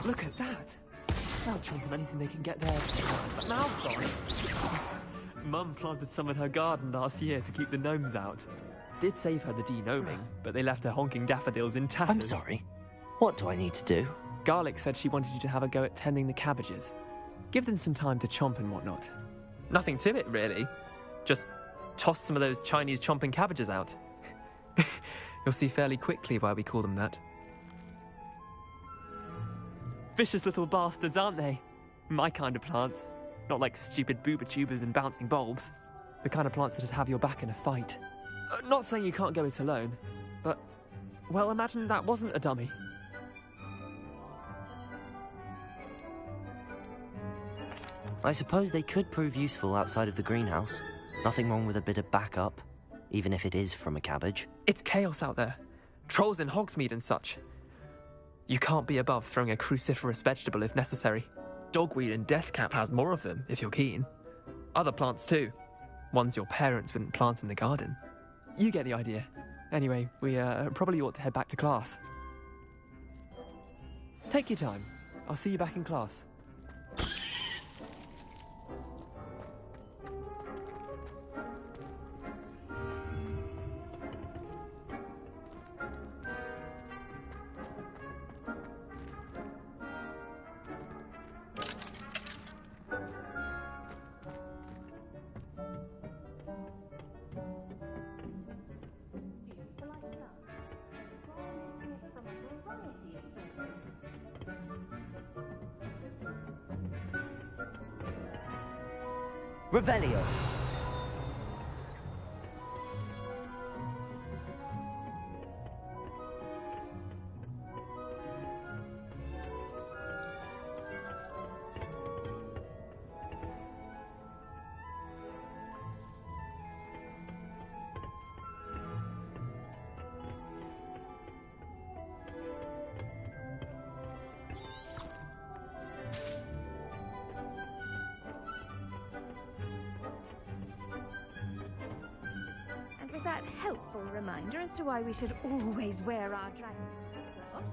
Look at that! They'll chomp on anything they can get their mouths on. Mum planted some in her garden last year to keep the gnomes out. Did save her the de-gnoming, but they left her honking daffodils in tatters. I'm sorry. What do I need to do? Garlic said she wanted you to have a go at tending the cabbages. Give them some time to chomp and whatnot. Nothing to it, really. Just toss some of those Chinese chomping cabbages out. You'll see fairly quickly why we call them that. Vicious little bastards, aren't they? My kind of plants. Not like stupid booba tubers and bouncing bulbs. The kind of plants that'd have your back in a fight. Not saying you can't go it alone, but, well, imagine that wasn't a dummy. I suppose they could prove useful outside of the greenhouse. Nothing wrong with a bit of backup, even if it is from a cabbage. It's chaos out there. Trolls in Hogsmeade and such. You can't be above throwing a cruciferous vegetable if necessary. Dogweed and deathcap has more of them, if you're keen. Other plants too. Ones your parents wouldn't plant in the garden. You get the idea. Anyway, we probably ought to head back to class. Take your time. I'll see you back in class. Revelio. And with that helpful reminder as to why we should always wear our dragon gloves.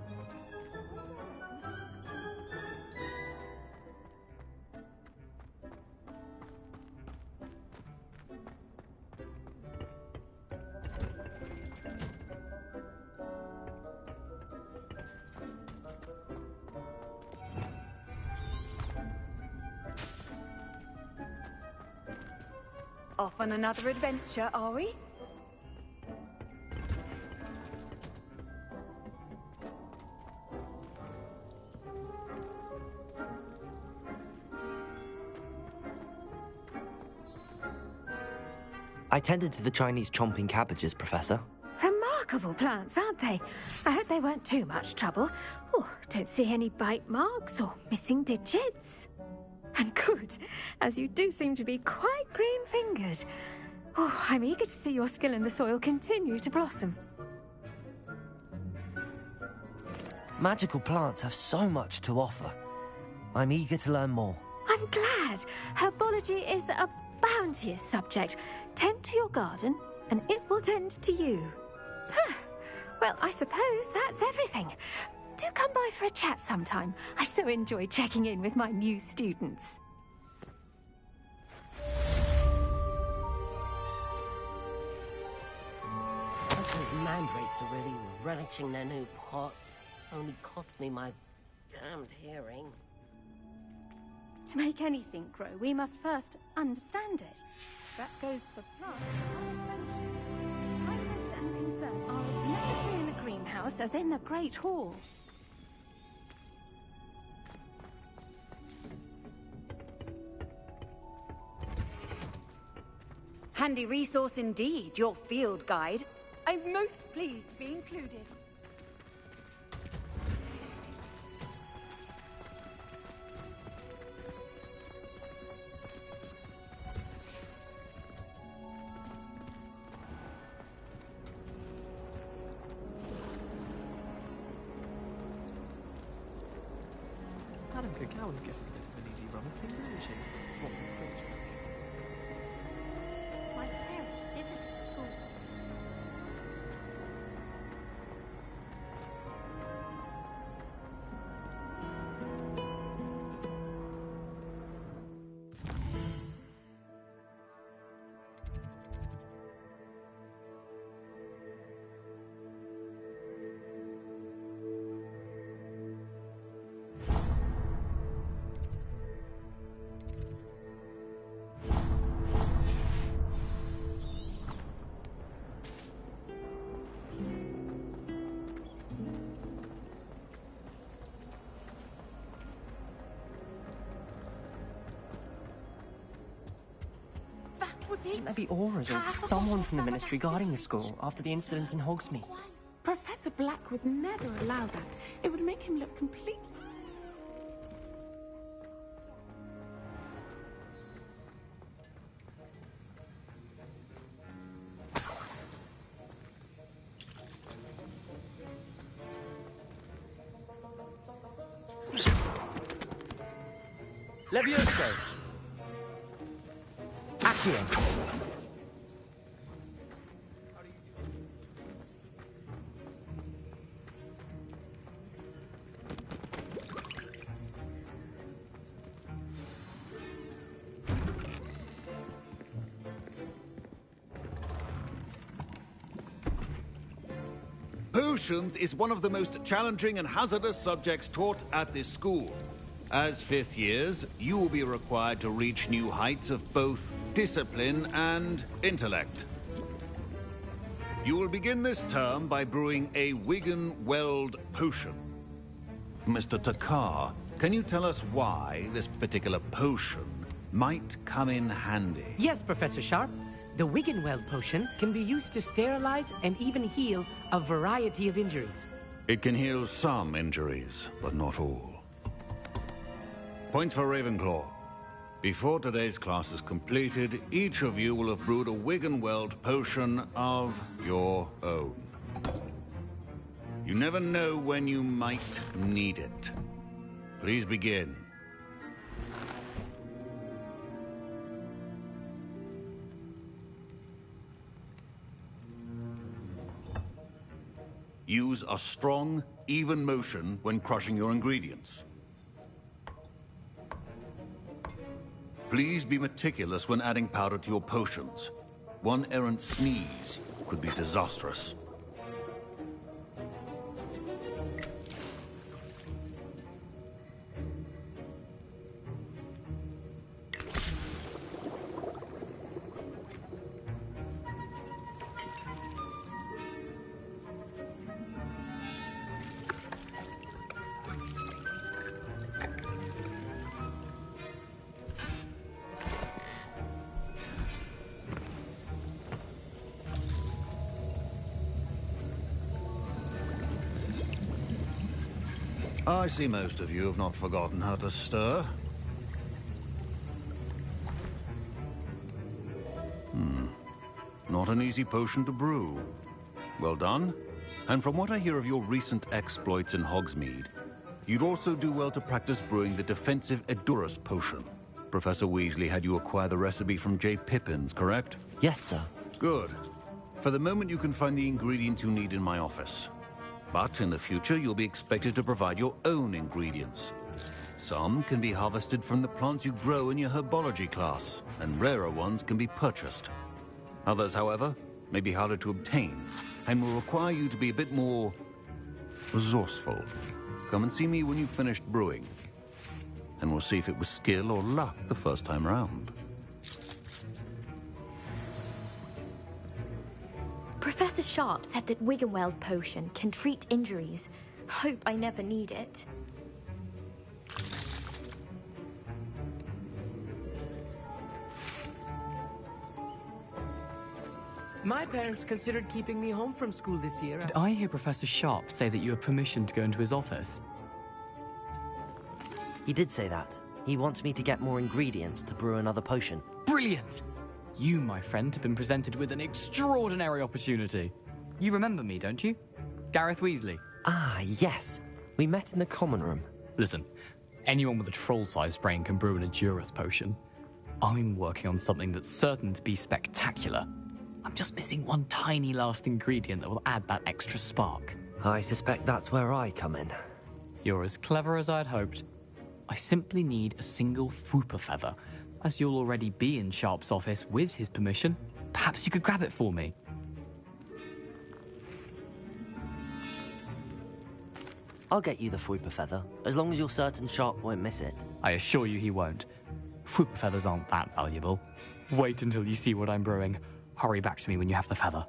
Off on another adventure, are we? I tended to the Chinese chomping cabbages, Professor. Remarkable plants, aren't they? I hope they weren't too much trouble. Oh, don't see any bite marks or missing digits. And good, as you do seem to be quite green-fingered. Oh, I'm eager to see your skill in the soil continue to blossom. Magical plants have so much to offer. I'm eager to learn more. I'm glad. Herbology is a bounteous subject. Tend to your garden, and it will tend to you. Well, I suppose that's everything. Do come by for a chat sometime. I so enjoy checking in with my new students. Those mandrakes are really relishing their new pots. Only cost me my damned hearing. To make anything grow, we must first understand it. That goes for plants and other species. Kindness and concern are as necessary in the greenhouse as in the Great Hall. Handy resource indeed, your field guide. I'm most pleased to be included. Madam Cacao is getting a bit of an easy run of things, isn't she? What an approach. My parents visited the school. Wouldn't there be auras or someone from the Ministry guarding the school after the incident in Hogsmeade? Professor Black would never allow that. It would make him look completely... Levioso! Accio! Potions is one of the most challenging and hazardous subjects taught at this school. As fifth years, you will be required to reach new heights of both discipline and intellect. You will begin this term by brewing a Wigan Weld potion. Mr. Takar, can you tell us why this particular potion might come in handy. Yes, Professor Sharp. The Wiggenweld potion can be used to sterilize and even heal a variety of injuries. It can heal some injuries, but not all. Points for Ravenclaw. Before today's class is completed, each of you will have brewed a Wiggenweld potion of your own. You never know when you might need it. Please begin. Use a strong, even motion when crushing your ingredients. Please be meticulous when adding powder to your potions. One errant sneeze could be disastrous. I see most of you have not forgotten how to stir. Not an easy potion to brew. Well done. And from what I hear of your recent exploits in Hogsmeade, you'd also do well to practice brewing the defensive Edurus potion. Professor Weasley had you acquire the recipe from J. Pippin's, correct? Yes, sir. Good. For the moment, you can find the ingredients you need in my office. But in the future, you'll be expected to provide your own ingredients. Some can be harvested from the plants you grow in your herbology class, and rarer ones can be purchased. Others, however, may be harder to obtain, and will require you to be a bit more resourceful. Come and see me when you've finished brewing, and we'll see if it was skill or luck the first time round. Professor Sharp said that Wiggenweld potion can treat injuries. Hope I never need it. My parents considered keeping me home from school this year. Did I hear Professor Sharp say that you have permission to go into his office? He did say that. He wants me to get more ingredients to brew another potion. Brilliant! You, my friend, have been presented with an extraordinary opportunity. You remember me, don't you? Gareth Weasley. Ah, yes. We met in the common room. Listen, anyone with a troll-sized brain can brew an Edurus potion. I'm working on something that's certain to be spectacular. I'm just missing one tiny last ingredient that will add that extra spark. I suspect that's where I come in. You're as clever as I'd hoped. I simply need a single Fwooper feather. As you'll already be in Sharp's office with his permission, perhaps you could grab it for me. I'll get you the Fwooper feather, as long as you're certain Sharp won't miss it. I assure you he won't. Fwooper feathers aren't that valuable. Wait until you see what I'm brewing. Hurry back to me when you have the feather.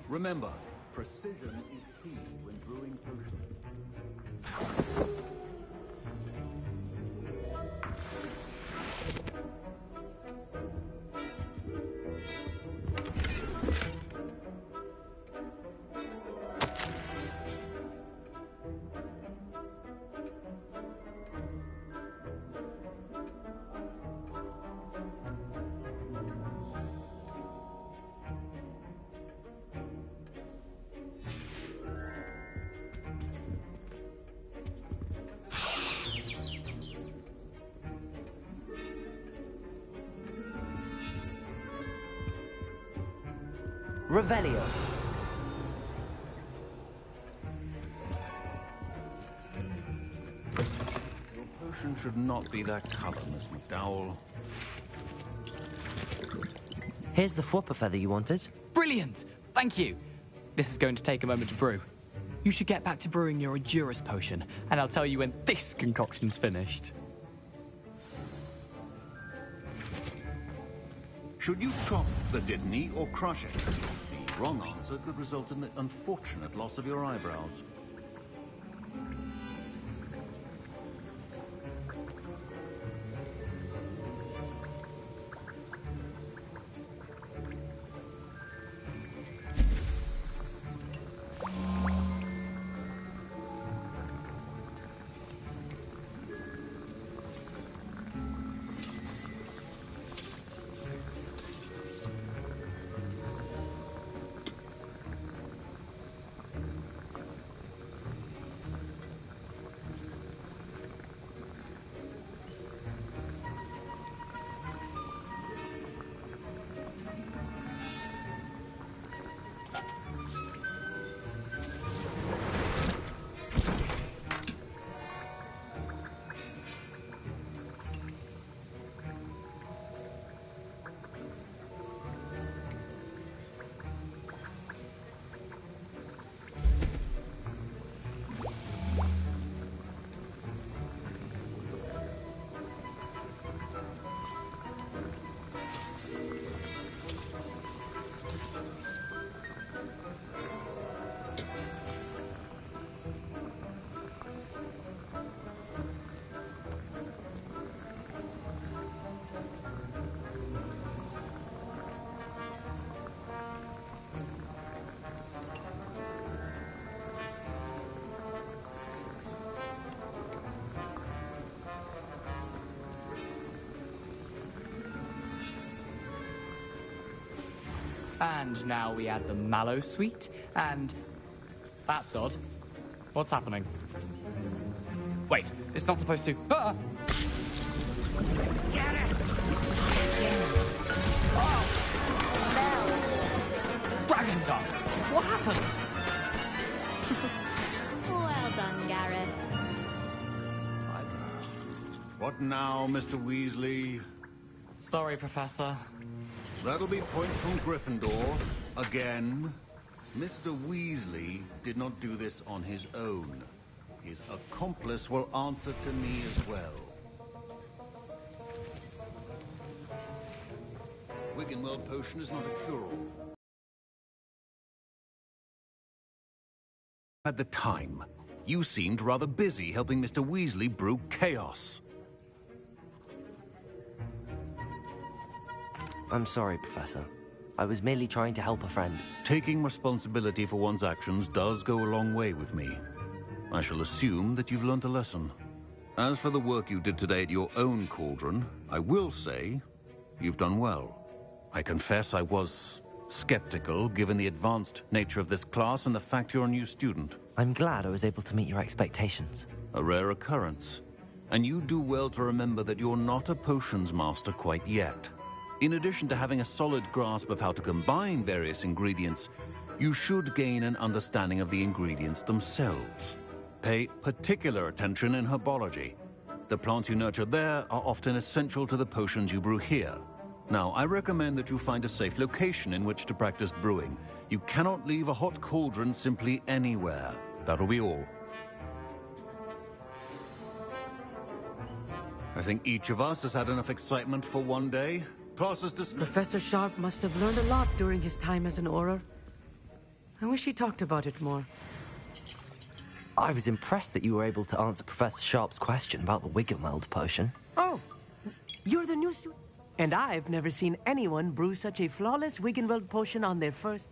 Remember, precision is key when brewing potions. Revelio. Your potion should not be that color, Miss McDowell. Here's the Fwooper feather you wanted. Brilliant! Thank you. This is going to take a moment to brew. You should get back to brewing your Edurus potion, and I'll tell you when this concoction's finished. Should you chop the Dittany or crush it? The wrong answer could result in the unfortunate loss of your eyebrows. And now we add the mallow sweet, and... That's odd. What's happening? Wait, it's not supposed to... Ah! Get it! Oh! Dragon Tongue! What happened? Well done, Gareth. What now, Mr. Weasley? Sorry, Professor. That'll be points from Gryffindor. Again. Mr. Weasley did not do this on his own. His accomplice will answer to me as well. Wiggenweld potion is not a cure-all. At the time, you seemed rather busy helping Mr. Weasley brew chaos. I'm sorry, Professor. I was merely trying to help a friend. Taking responsibility for one's actions does go a long way with me. I shall assume that you've learnt a lesson. As for the work you did today at your own cauldron, I will say you've done well. I confess I was skeptical, given the advanced nature of this class and the fact you're a new student. I'm glad I was able to meet your expectations. A rare occurrence. And you do well to remember that you're not a potions master quite yet. In addition to having a solid grasp of how to combine various ingredients, you should gain an understanding of the ingredients themselves. Pay particular attention in herbology. The plants you nurture there are often essential to the potions you brew here. Now, I recommend that you find a safe location in which to practice brewing. You cannot leave a hot cauldron simply anywhere. That'll be all. I think each of us has had enough excitement for one day. Class is dismissed. Professor Sharp must have learned a lot during his time as an Auror. I wish he talked about it more. I was impressed that you were able to answer Professor Sharp's question about the Wiggenweld potion. Oh, you're the new student? And I've never seen anyone brew such a flawless Wiggenweld potion on their first...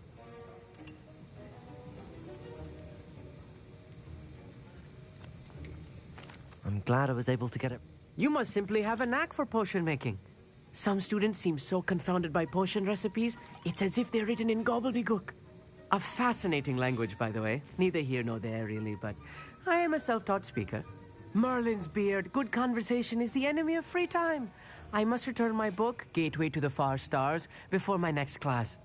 I'm glad I was able to get it. You must simply have a knack for potion making. Some students seem so confounded by potion recipes, it's as if they're written in gobbledygook. A fascinating language, by the way. Neither here nor there, really, but I am a self-taught speaker. Merlin's beard, good conversation is the enemy of free time. I must return my book, Gateway to the Far Stars, before my next class.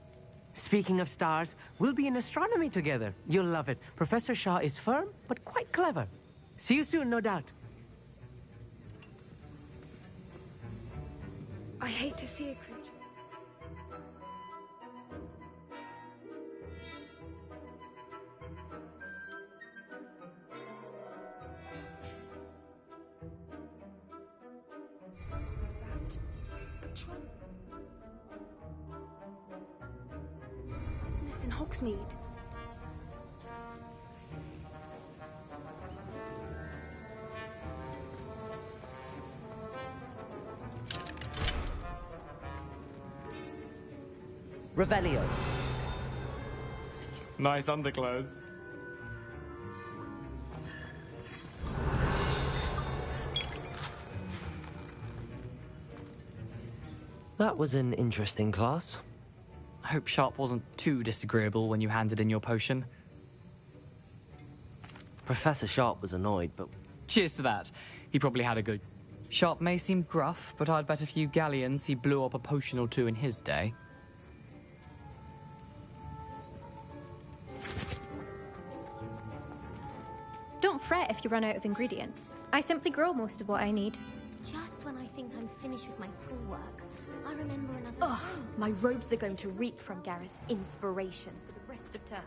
Speaking of stars, we'll be in astronomy together. You'll love it. Professor Shaw is firm, but quite clever. See you soon, no doubt. I hate to see a creature. Business in Hogsmeade. Revelio. Nice underclothes. That was an interesting class. I hope Sharp wasn't too disagreeable when you handed in your potion. Professor Sharp was annoyed, but... Cheers to that. He probably had a good... Sharp may seem gruff, but I'd bet a few galleons he blew up a potion or two in his day. Don't fret if you run out of ingredients. I simply grow most of what I need. Just when I think I'm finished with my schoolwork, I remember another... Ugh, my robes are going to reek from Gareth's inspiration for the rest of term.